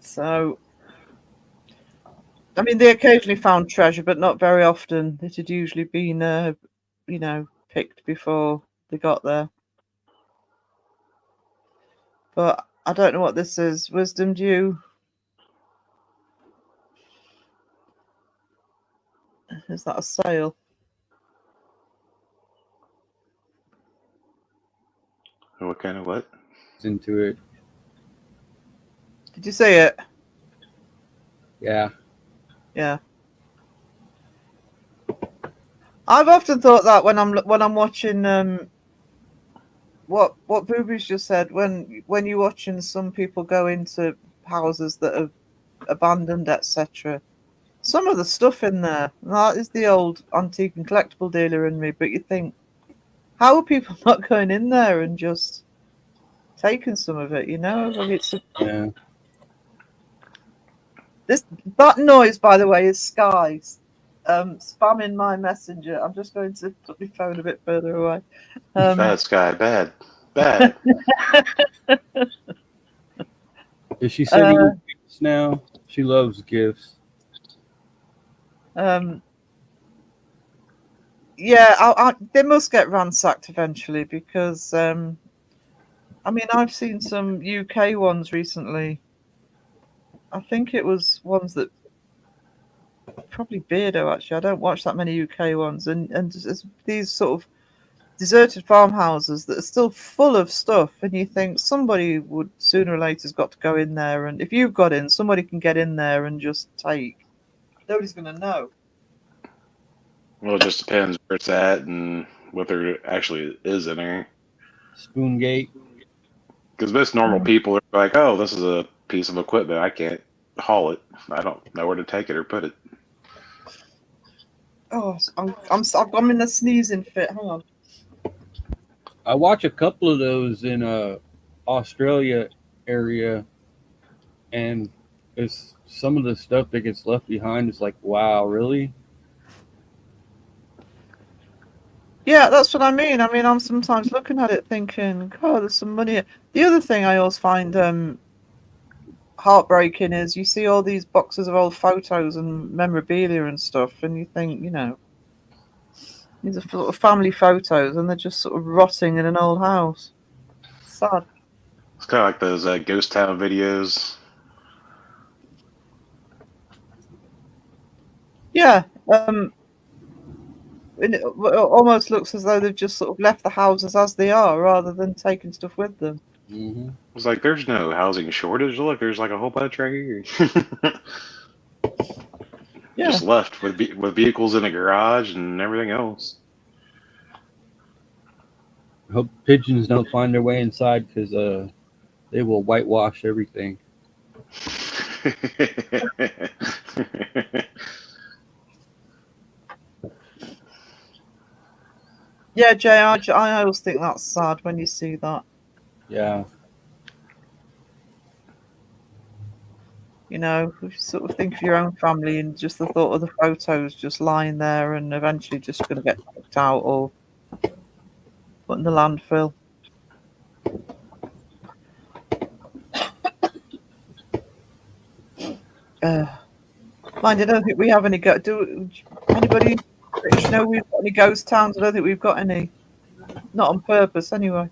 So, I mean, they occasionally found treasure, but not very often. It had usually been, picked before they got there. But I don't know what this is. Wisdom, do you? Is that a sale? What kind of what? Into it. Did you see it? Yeah. Yeah. I've often thought that when I'm watching what Boobies just said, when you're watching some people go into houses that are abandoned, etc. Some of the stuff in there, that is the old antique and collectible dealer in me. But you think, how are people not going in there and just taking some of it? Yeah. That noise, by the way, is Sky's spamming my messenger. I'm just going to put my phone a bit further away. Bad Sky, bad. Bad. Is she sending you gifts now? She loves gifts. Yeah, they must get ransacked eventually because I mean, I've seen some UK ones recently. I think it was ones that probably Beardo actually. I don't watch that many UK ones, and just these sort of deserted farmhouses that are still full of stuff, and you think somebody would sooner or later has got to go in there, and if you've got in, somebody can get in there and just take. Nobody's going to know. Well, it just depends where it's at and what there actually is in there. Spoongate. Because most normal people are like, "Oh, this is a piece of equipment. I can't haul it. I don't know where to take it or put it." Oh, I'm in a sneezing fit. Hang on. I watch a couple of those in Australia area, and it's some of the stuff that gets left behind is like, wow, really? Yeah, that's what I mean. I mean, I'm sometimes looking at it thinking, God, there's some money here. The other thing I always find heartbreaking is you see all these boxes of old photos and memorabilia and stuff, and you think, these are sort of family photos, and they're just sort of rotting in an old house. Sad. It's kind of like those ghost town videos. Yeah. It almost looks as though they've just sort of left the houses as they are rather than taking stuff with them. Mm-hmm. It's like there's no housing shortage. Look, there's like a whole bunch right here. Yeah. Just left with vehicles in the garage and everything else. I hope pigeons don't find their way inside because they will whitewash everything. Yeah, Jay, I always think that's sad when you see that. Yeah. You sort of think of your own family and just the thought of the photos just lying there and eventually just going to get kicked out or put in the landfill. Mind, I don't think we have any. Do anybody know we've got any ghost towns? I don't think we've got any. Not on purpose, anyway.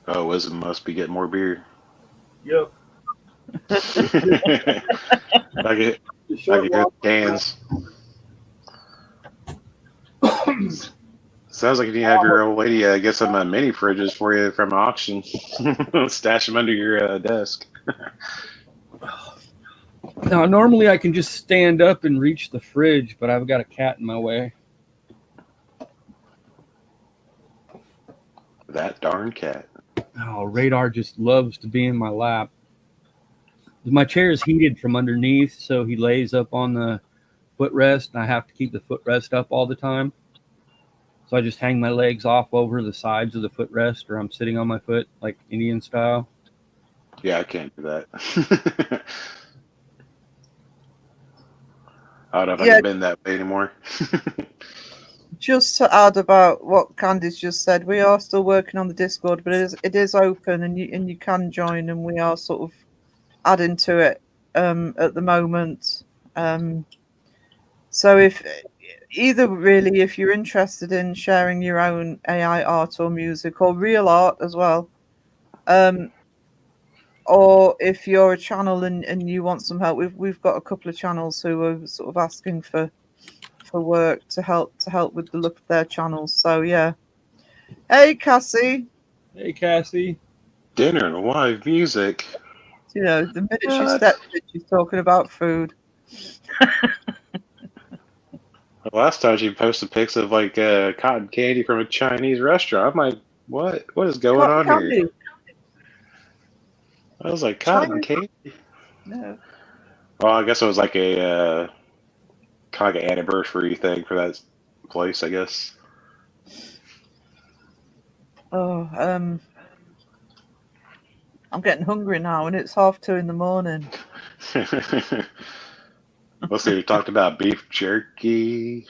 Oh, Wisdom must be getting more beer. Yep. I get cans. Sounds like you need to have your old lady get some mini fridges for you from an auction. Stash them under your desk. Now, normally I can just stand up and reach the fridge, but I've got a cat in my way. That darn cat. Oh, Radar just loves to be in my lap. My chair is heated from underneath, so he lays up on the footrest, and I have to keep the footrest up all the time. So I just hang my legs off over the sides of the footrest, or I'm sitting on my foot like Indian style. Yeah, I can't do that. I don't know if I Yeah. can bend that way anymore. Just to add about what Candice just said, we are still working on the Discord, but it is open and you can join, and we are sort of adding to it at the moment. So if you're interested in sharing your own AI art or music or real art as well, or if you're a channel and you want some help, we've got a couple of channels who are sort of asking for work to help with the look of their channels. So yeah. Hey Cassie. Hey, Cassie. Dinner and live music. You know, the minute she What? steps in, she's talking about food. Last time she posted pics of like cotton candy from a Chinese restaurant. I'm like, what? What is going on Candy. here? I was like, cotton Chinese? candy? No. Well, I guess it was like a kind of like an anniversary thing for that place, I guess. Oh, I'm getting hungry now, and it's 2:30 in the morning. Let's see, we talked about beef jerky.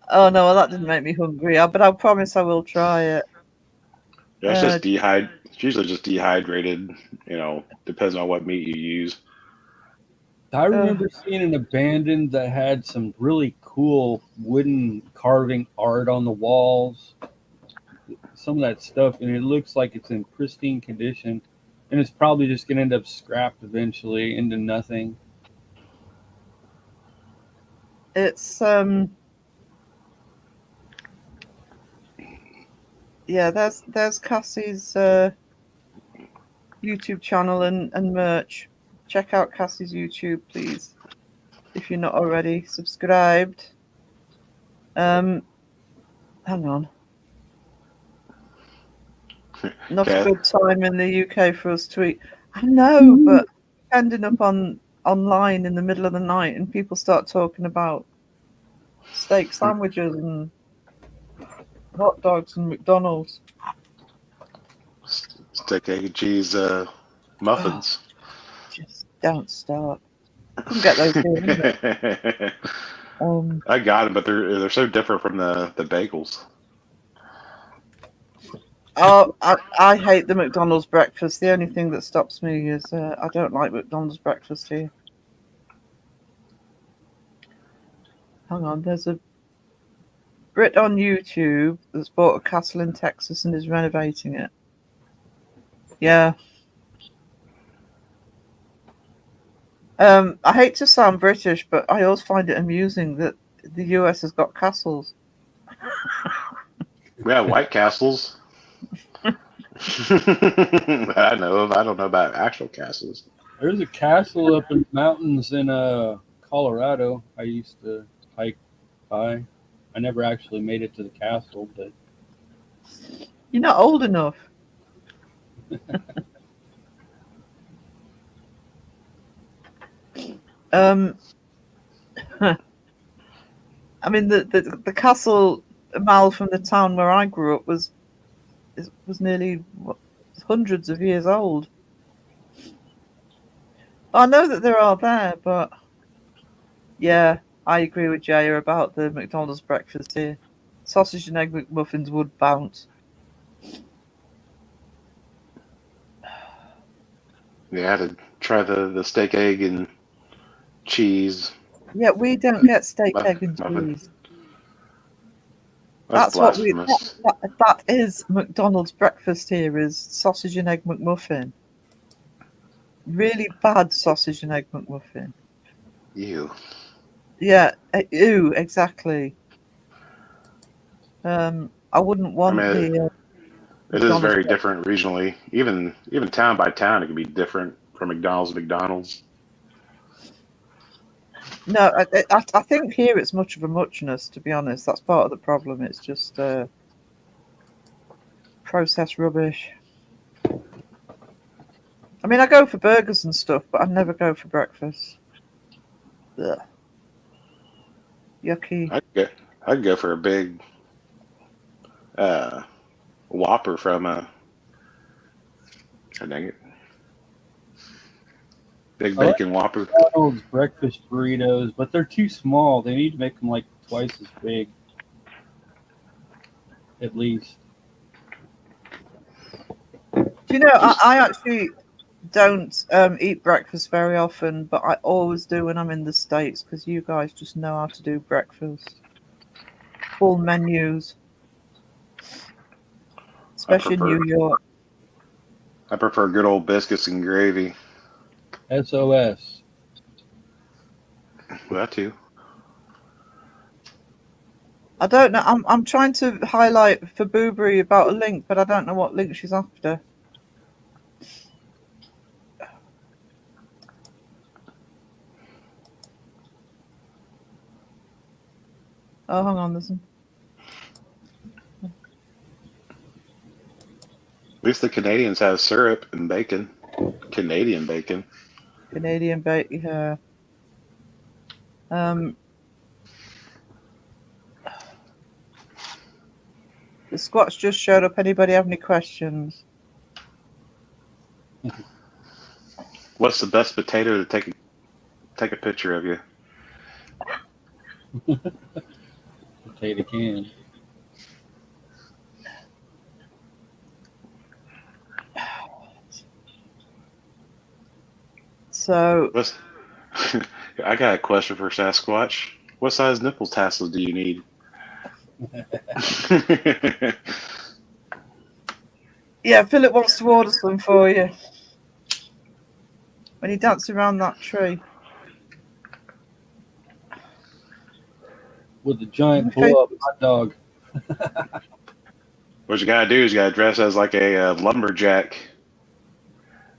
Oh no, well, that didn't make me hungry, but I promise I will try it. Yeah, it's just it's usually just dehydrated, depends on what meat you use. I remember seeing an abandoned that had some really cool wooden carving art on the walls. Some of that stuff, and it looks like it's in pristine condition, and it's probably just going to end up scrapped eventually into nothing. It's yeah, there's Cassie's YouTube channel and merch. Check out Cassie's YouTube, please, if you're not already subscribed. Hang on. Not a good time in the UK for us to eat. I know, but ending up online in the middle of the night and people start talking about steak sandwiches and hot dogs and McDonald's. Steak, egg, and cheese muffins. Just don't start. I couldn't get those here. I got them, but they're so different from the bagels. Oh, I hate the McDonald's breakfast. The only thing that stops me is I don't like McDonald's breakfast here. Hang on, there's a Brit on YouTube that's bought a castle in Texas and is renovating it. Yeah. I hate to sound British, but I always find it amusing that the US has got castles. We have White Castles. I know of. I don't know about actual castles. There's a castle up in the mountains in Colorado. I used to hike by. I never actually made it to the castle, but You're not old enough. I mean, the castle a mile from the town where I grew up was nearly hundreds of years old. I know that there are there, but yeah, I agree with Jaya about the McDonald's breakfast here. Sausage and egg McMuffins would bounce. Yeah, to try the steak, egg, and cheese. Yeah, we don't get steak, egg, and muffin. cheese. That's What we blasphemous. that is McDonald's breakfast here is sausage and egg McMuffin. Really bad sausage and egg McMuffin. Ew. Yeah, ew, exactly. I wouldn't want the. It is very different regionally. Even town by town, it can be different from McDonald's to McDonald's. No, I think here it's much of a muchness, to be honest. That's part of the problem. It's just processed rubbish. I mean, I go for burgers and stuff, but I never go for breakfast. Ugh. Yucky. I'd go for a big Whopper from God dang it, Big I like Bacon Whopper. McDonald's breakfast burritos, but they're too small. They need to make them like twice as big, at least. Do you know, I actually don't eat breakfast very often, but I always do when I'm in the States because you guys just know how to do breakfast. Full menus, especially in New York. I prefer good old biscuits and gravy. SOS. Well, that too. I don't know. I'm trying to highlight for Boobery about a link, but I don't know what link she's after. Oh, hang on, listen. At least the Canadians have syrup and bacon. Canadian bacon. Canadian bacon. Yeah. The squats just showed up. Anybody have any questions? What's the best potato to take a picture of you? Potato can. So I got a question for Sasquatch. What size nipple tassels do you need? yeah, Philip wants to order some for you when he dances around that tree. With the giant blow-up hot dog. What you gotta do is you gotta dress as like a lumberjack.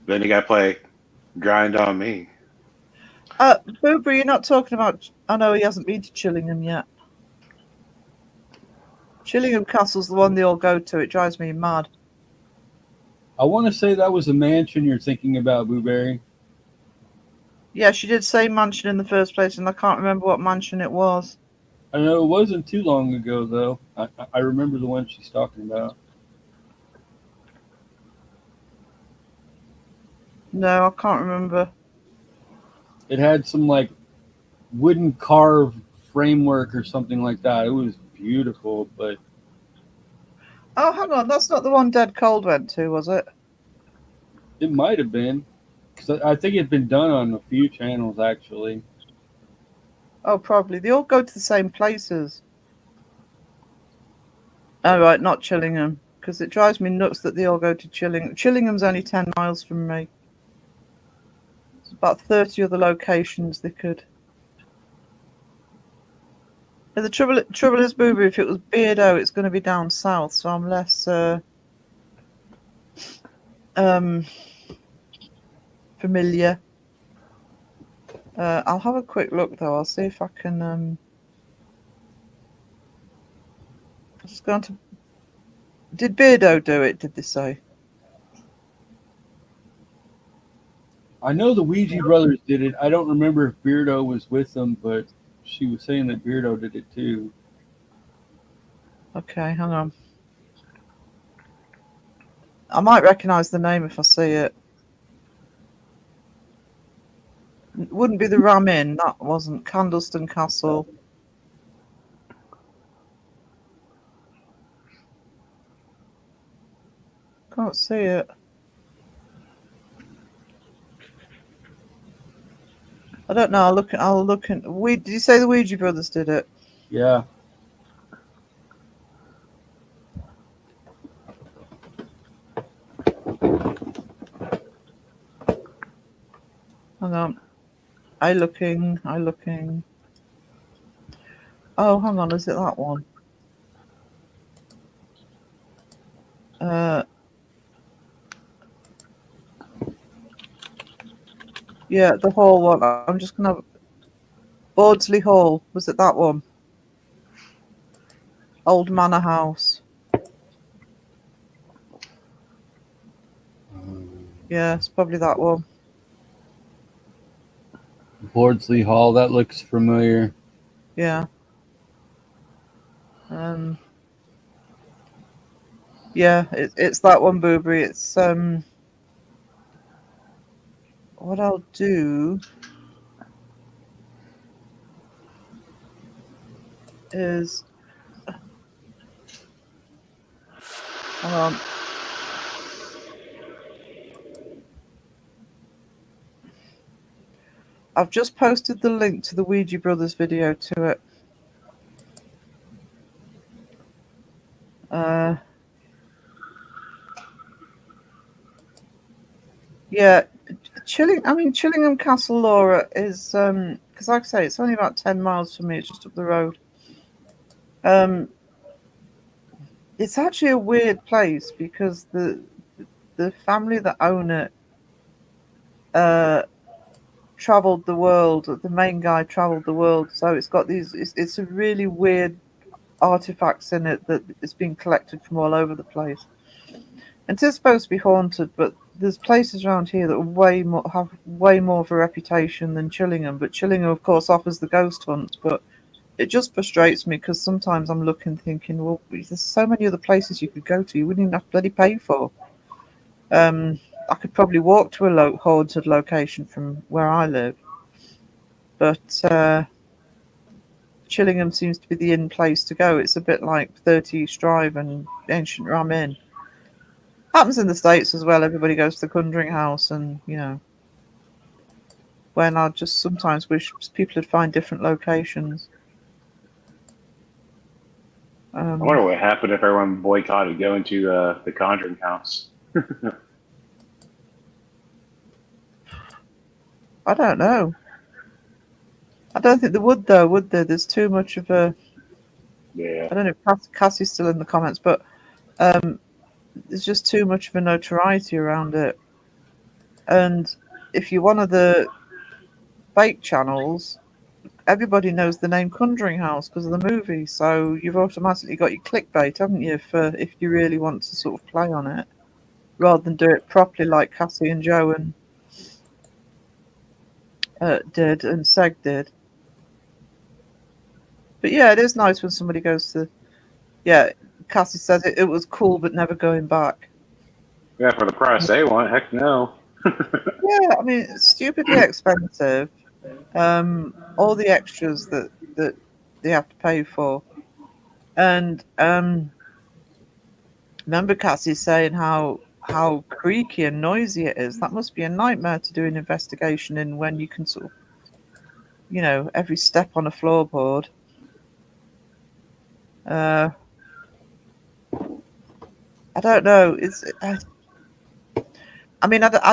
Then you gotta play Grind on Me. Boober, you're not talking about... I know he hasn't been to Chillingham yet. Chillingham Castle's the one they all go to. It drives me mad. I want to say that was a mansion you're thinking about, Blueberry. Yeah, she did say mansion in the first place, and I can't remember what mansion it was. I know it wasn't too long ago, though. I remember the one she's talking about. No, I can't remember. It had some like wooden carved framework or something like that. It was beautiful, but Oh, hang on. That's not the one Dead Cold went to, was it? it might have been. Because I think it'd been done on a few channels, actually. Oh, probably. They all go to the same places. Oh, right, not Chillingham. Because it drives me nuts that they all go to Chillingham. Chillingham's only 10 miles from me. There's about 30 other locations they could. And the trouble is, Booby, if it was Beardo, it's going to be down south, so I'm less familiar. I'll have a quick look, though. I'll see if I can... I'm just going to... Did Beardo do it, did they say? I know the Ouija brothers did it. I don't remember if Beardo was with them, but she was saying that Beardo did it too. Okay, hang on. I might recognise the name if I see it. It wouldn't be the Ram Inn. That wasn't Candleston Castle. Can't see it. I don't know. I'll look in. Did you say the Ouija brothers did it? Yeah. Hang on. I looking. Oh, hang on. Is it that one? Yeah, the whole one. I'm just gonna. Bordsley Hall, was it that one? Old Manor House. Yeah, it's probably that one. Bordsley Hall, that looks familiar. Yeah. Yeah, it's that one, Boobry. It's what I'll do is, hang on. I've just posted the link to the Ouija Brothers video to it. Yeah, Chillingham Castle, Laura, is because like I say, it's only about 10 miles from me. It's just up the road. It's actually a weird place because the family that own it traveled the world. The main guy traveled the world, so it's got these. It's a really weird artifacts in it that is being collected from all over the place. And it's supposed to be haunted, but there's places around here that are have way more of a reputation than Chillingham. But Chillingham, of course, offers the ghost hunt. But it just frustrates me because sometimes I'm looking, thinking, well, there's so many other places you could go to. You wouldn't even have to bloody pay for. I could probably walk to a haunted location from where I live, but Chillingham seems to be the in place to go. It's a bit like 30 East Drive and Ancient Ram Inn. Happens in the States as well. Everybody goes to the Conjuring House, and when I just sometimes wish people would find different locations. I wonder what happened if everyone boycotted going to the Conjuring House. I don't know. I don't think they would, though, would they? There's too much of a... Yeah. I don't know if Cassie's still in the comments, but there's just too much of a notoriety around it. And if you're one of the fake channels, everybody knows the name Conjuring House because of the movie. So you've automatically got your clickbait, haven't you, for if you really want to sort of play on it, rather than do it properly like Cassie and Joe and did and Seg did. But yeah, it is nice when somebody goes to... Yeah, Cassie says it was cool, but never going back. Yeah, for the price they want, heck no. Yeah, I mean, it's stupidly expensive. All the extras that they have to pay for. And remember Cassie saying how creaky and noisy it is. That must be a nightmare to do an investigation in when you can sort of, every step on a floorboard. I don't know. I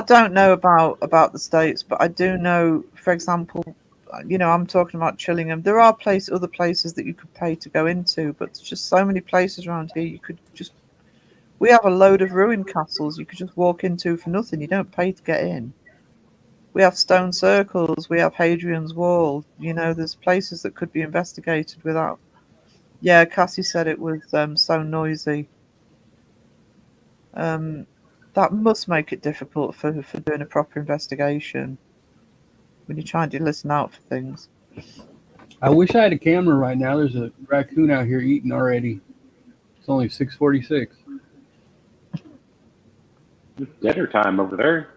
don't know about the States, but I do know, for example, I'm talking about Chillingham. There are other places that you could pay to go into, but there's just so many places around here. You could just... We have a load of ruined castles you could just walk into for nothing. You don't pay to get in. We have stone circles. We have Hadrian's Wall. There's places that could be investigated without... Yeah, Cassie said it was so noisy. That must make it difficult for doing a proper investigation when you're trying to listen out for things. I wish I had a camera right now. There's a raccoon out here eating already. It's only 6:46. Dinner time over there.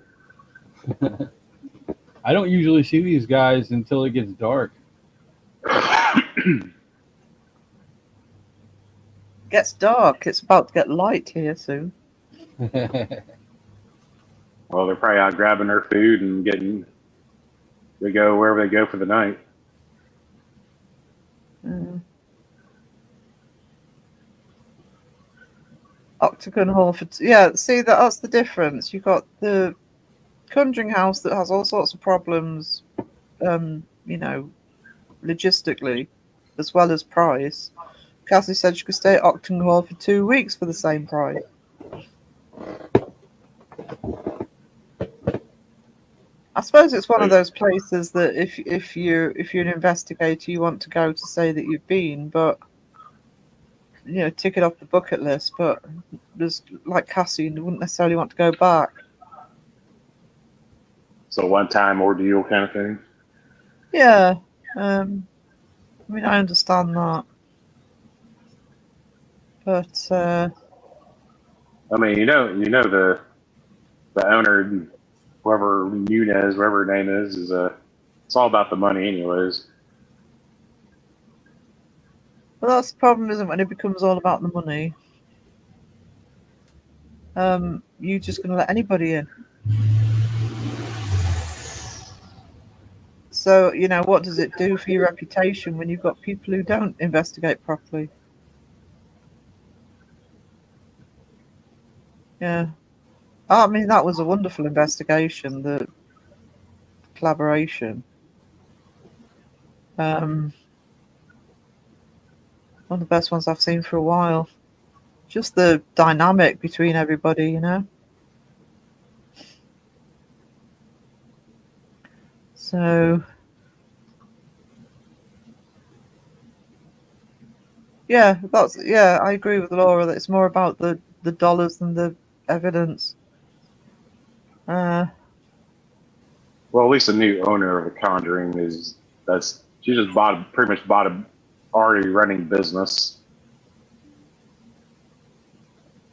I don't usually see these guys until it gets dark. Gets dark. It's about to get light here soon. Well, they're probably out grabbing their food and they go wherever they go for the night. Octagon Hall see that's the difference. You've got the Conjuring House that has all sorts of problems, logistically, as well as price. Cassie said she could stay at Octagon Hall for 2 weeks for the same price. I suppose it's one of those places that if you're an investigator, you want to go to say that you've been, but tick it off the bucket list. But there's like Cassie, you wouldn't necessarily want to go back. So one-time ordeal kind of thing. Yeah, I mean, I understand that, but I mean, the owner, whoever Nunez, whatever her name is it's all about the money, anyways. well, that's the problem, isn't it, when it becomes all about the money? You're just going to let anybody in. So, what does it do for your reputation when you've got people who don't investigate properly? Yeah. I mean, that was a wonderful investigation, the collaboration. One of the best ones I've seen for a while. Just the dynamic between everybody, So, yeah, I agree with Laura that it's more about the dollars than the evidence. Well, at least the new owner of the Conjuring she just pretty much bought a already running business.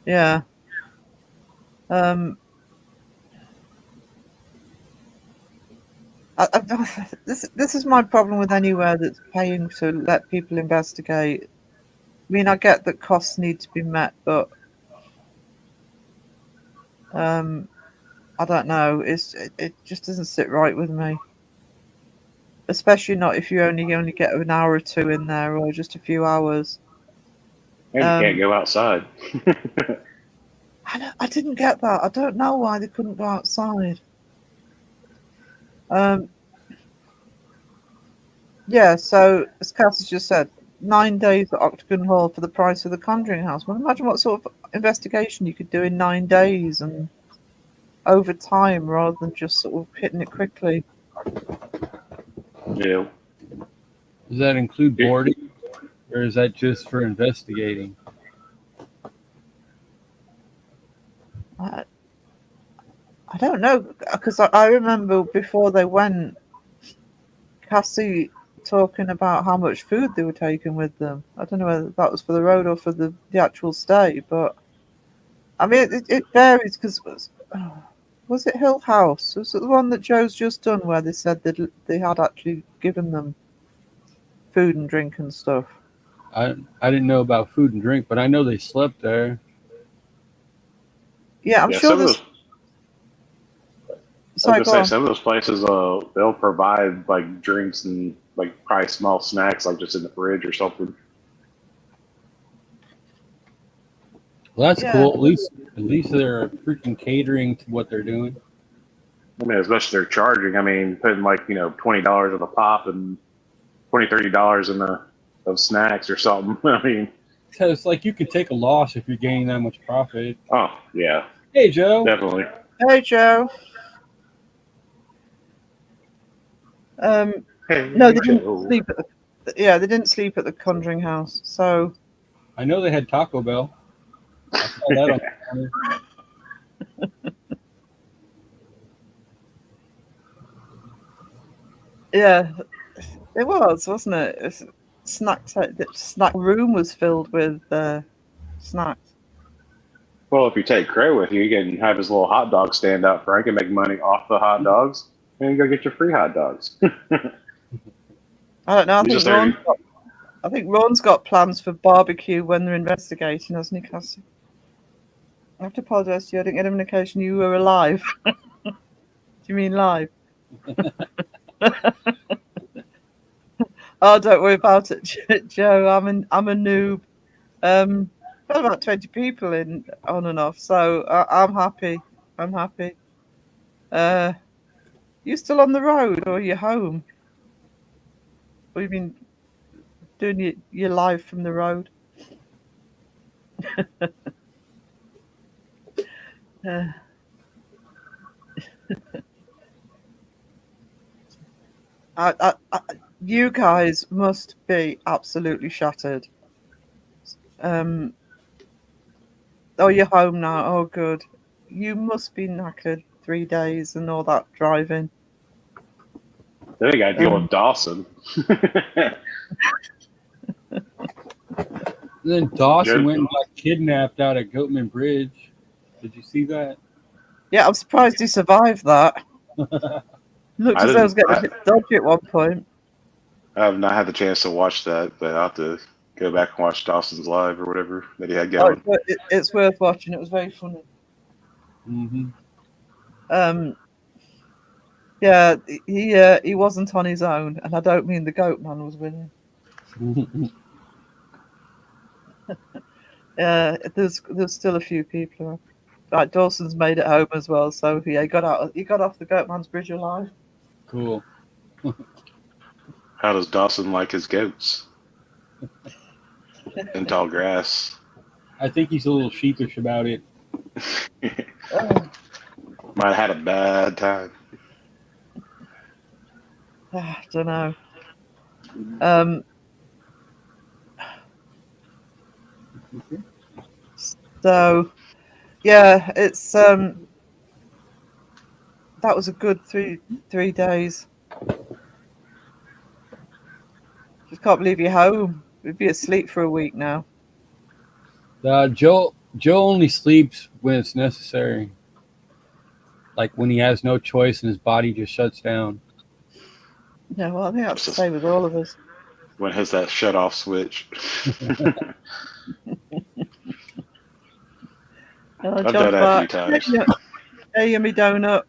Yeah. This is my problem with anywhere that's paying to let people investigate. I mean, I get that costs need to be met, but I don't know. It just doesn't sit right with me, especially not if you only get an hour or two in there, or just a few hours. And you can't go outside. I didn't get that. I don't know why they couldn't go outside. Yeah. So as Cass just said, 9 days at Octagon Hall for the price of the Conjuring House. Well, imagine what sort of investigation you could do in 9 days and over time, rather than just sort of hitting it quickly. Yeah. Does that include boarding, or is that just for investigating? I don't know, because I remember before they went, Cassie talking about how much food they were taking with them. I don't know whether that was for the road or for the actual stay, but I mean, it varies because was it Hill House? Was it the one that Joe's just done where they said that they had actually given them food and drink and stuff? I didn't know about food and drink, but I know they slept there. Yeah, I'm sure there's. I was gonna say, some of those places, they'll provide like drinks and like probably small snacks, like just in the fridge or something. Well, that's cool. At least they're freaking catering to what they're doing. I mean, as much as they're charging, I mean, putting like $20 of a pop and $30 in of snacks or something. I mean, It's like you could take a loss if you're gaining that much profit. Oh yeah. Hey Joe. Definitely. Hey Joe. No, they didn't sleep at they didn't sleep at the Conjuring House. So I know they had Taco Bell. I saw that on the corner. Yeah, it was, wasn't it? The snack room was filled with snacks. Well, if you take Crow with you, you can have his little hot dog stand out front. You can make money off the hot dogs, and you go get your free hot dogs. I don't know. I think Ron's got plans for barbecue when they're investigating, hasn't he, Cassie? I have to apologise to you. I didn't get an indication you were alive. Do you mean live? Oh, don't worry about it, Joe. I'm a noob. Got about 20 people in on and off, so I'm happy. I'm happy. You still on the road, or are you home? Or you been doing your live from the road? You guys must be absolutely shattered. Oh, you're home now. Oh, good. You must be knackered. 3 days and all that driving. Then they got to deal with Dawson. Then Dawson Good. went and got kidnapped out at Goatman Bridge. Did you see that? Yeah, I'm surprised he survived that. Looked I as though he was didn't. getting a bit dodgy at one point. I have not had the chance to watch that, but I'll have to go back and watch Dawson's Live or whatever that he had Oh, going. it's worth watching. It was very funny. Mm-hmm. Yeah, he wasn't on his own, and I don't mean the goat man was with him. There's still a few people around. Like Dawson's made it home as well, so yeah, he got off the goat man's bridge alive. Cool. How does Dawson like his goats? In tall grass. I think he's a little sheepish about it. Oh, Might have had a bad time. I don't know. So yeah, it's that was a good 3 days. Just can't believe you're home. We'd be asleep for a week now. Joe only sleeps when it's necessary. Like when he has no choice and his body just shuts down. Yeah, well, I think that's the same with all of us. When has that shut off switch? I've done that a few times. Hey, yummy donut.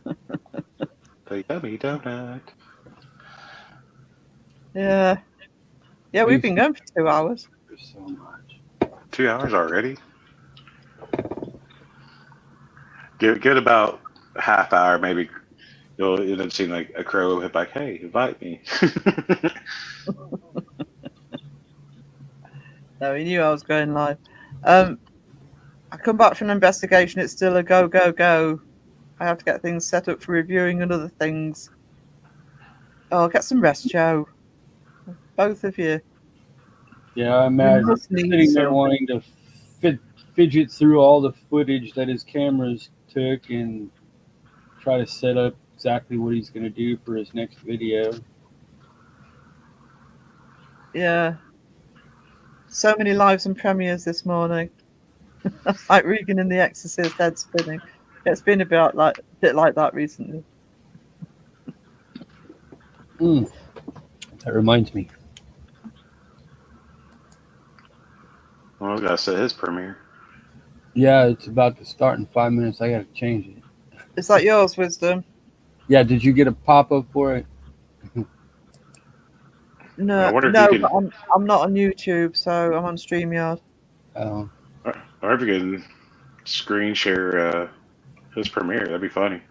The yummy donut. Yeah, we've been going for 2 hours. There's so much. 2 hours already? Get about a half hour, maybe. You'll end up seeing like a crow will hit like, "Hey, invite me." No, he knew I was going live. I come back from an investigation. It's still a go, go, go. I have to get things set up for reviewing and other things. Oh, get some rest, Joe. Both of you. Yeah, I imagine must need sitting there some. wanting to fidget through all the footage that his cameras took and try to set up exactly what he's going to do for his next video. Yeah. So many lives and premieres this morning. Like Regan in The Exorcist, head spinning. It's been a bit like that recently. That reminds me. Well, I gotta set his premiere. Yeah, it's about to start in 5 minutes. I got to change it. Is that yours, Wisdom? Yeah, did you get a pop-up for it? No, I wonder if no, you but can. I'm not on YouTube, so I'm on StreamYard. Oh. Or if you can screen share his premiere, that'd be funny.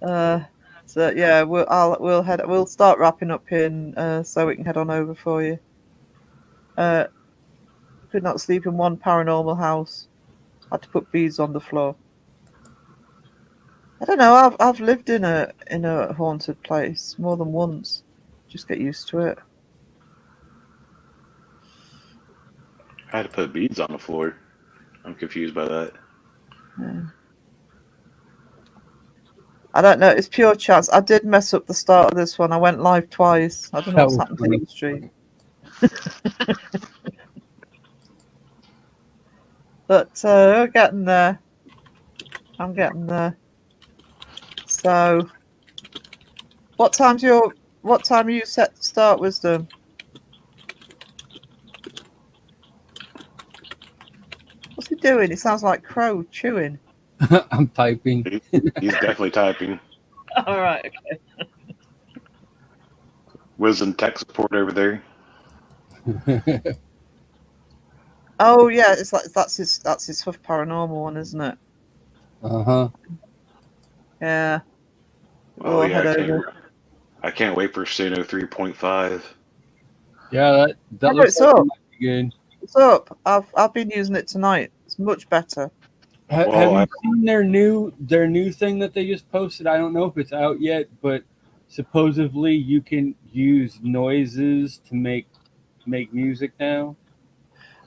So yeah, we'll start wrapping up here, so we can head on over for you. Could not sleep in one paranormal house. Had to put beads on the floor. I don't know. I've lived in a haunted place more than once. Just get used to it. I had to put beads on the floor. I'm confused by that. Yeah. I don't know. It's pure chance. I did mess up the start of this one. I went live twice. I don't know what's happened to the stream. But we're getting there. I'm getting there. So, what time are you set to start, Wisdom? What's he doing? It sounds like Crow chewing. I'm typing. He's definitely typing. All right. Okay. Wisdom tech support over there. Oh yeah, it's like that's his Huff Paranormal one, isn't it? Uh-huh. Yeah. Oh We'll yeah, head I can't wait for Suno 3.5. Yeah, that looks it's like up. it might be good. What's up? I've been using it tonight. It's much better. Have Well, you seen their new thing that they just posted? I don't know if it's out yet, but supposedly you can use noises to make music now.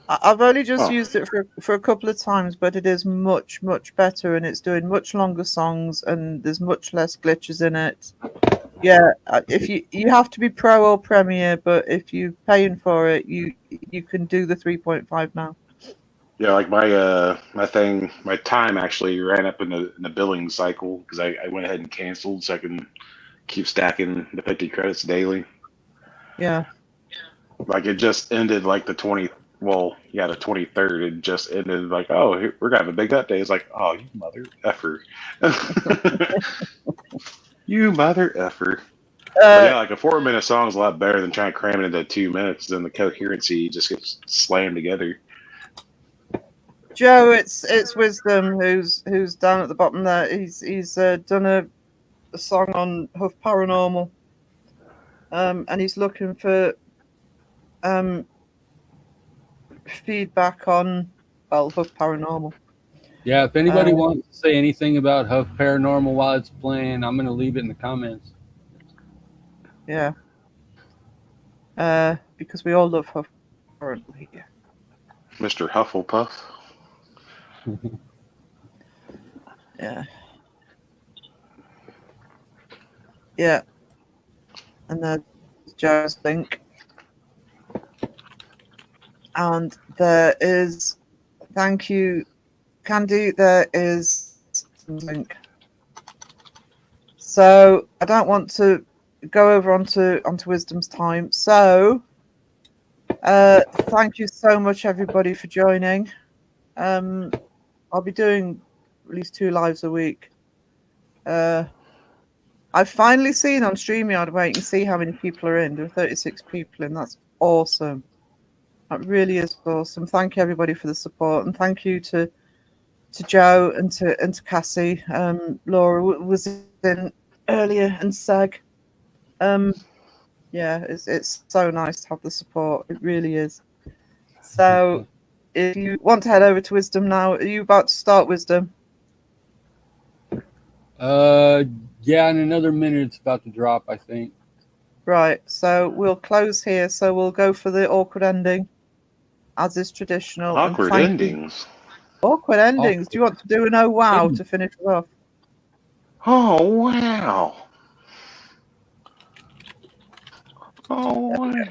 I've only just oh, used it for a couple of times, but it is much, much better, and it's doing much longer songs, and there's much less glitches in it. Yeah, if you have to be pro or premier, but if you're paying for it, you can do the 3.5 now. yeah, like my time actually ran up in the billing cycle because I went ahead and canceled so I can keep stacking the 50 credits daily. Yeah. Like it just ended like the 20. Well, yeah, the 23rd. It just ended like, oh, we're gonna have a big update. It's like, oh, you mother effer, you mother effer. But Uh, yeah, like a 4 minute song is a lot better than trying to cram it into 2 minutes. Then the coherency just gets slammed together. Joe, it's Wisdom who's down at the bottom there. He's done a song on Huff Paranormal, and he's looking for um feedback on Huff Paranormal. Yeah, if anybody Uh, wants to say anything about Huff Paranormal while it's playing, I'm gonna leave it in the comments. yeah. Because we all love Huff currently. Yeah. Mr. Hufflepuff. Yeah. Yeah. And there's Joe's link. And there is, thank you, Candy, there is some link. So I don't want to go over onto Wisdom's time. So thank you so much, everybody, for joining. I'll be doing at least 2 lives a week. I've finally seen on StreamYard where you can see how many people are in. There are 36 people in. That's awesome. That really is awesome. Thank you, everybody, for the support, and thank you to Joe and to Cassie. Laura was in earlier, and Seg. Yeah, it's so nice to have the support. It really is. So, if you want to head over to Wisdom now, are you about to start Wisdom? Yeah, in another minute it's about to drop, I think. Right. So we'll close here. So we'll go for the awkward ending, as is traditional. Awkward and thank you. endings. Awkward endings. Do you want to do an oh wow to finish it off? Oh wow. Oh wow.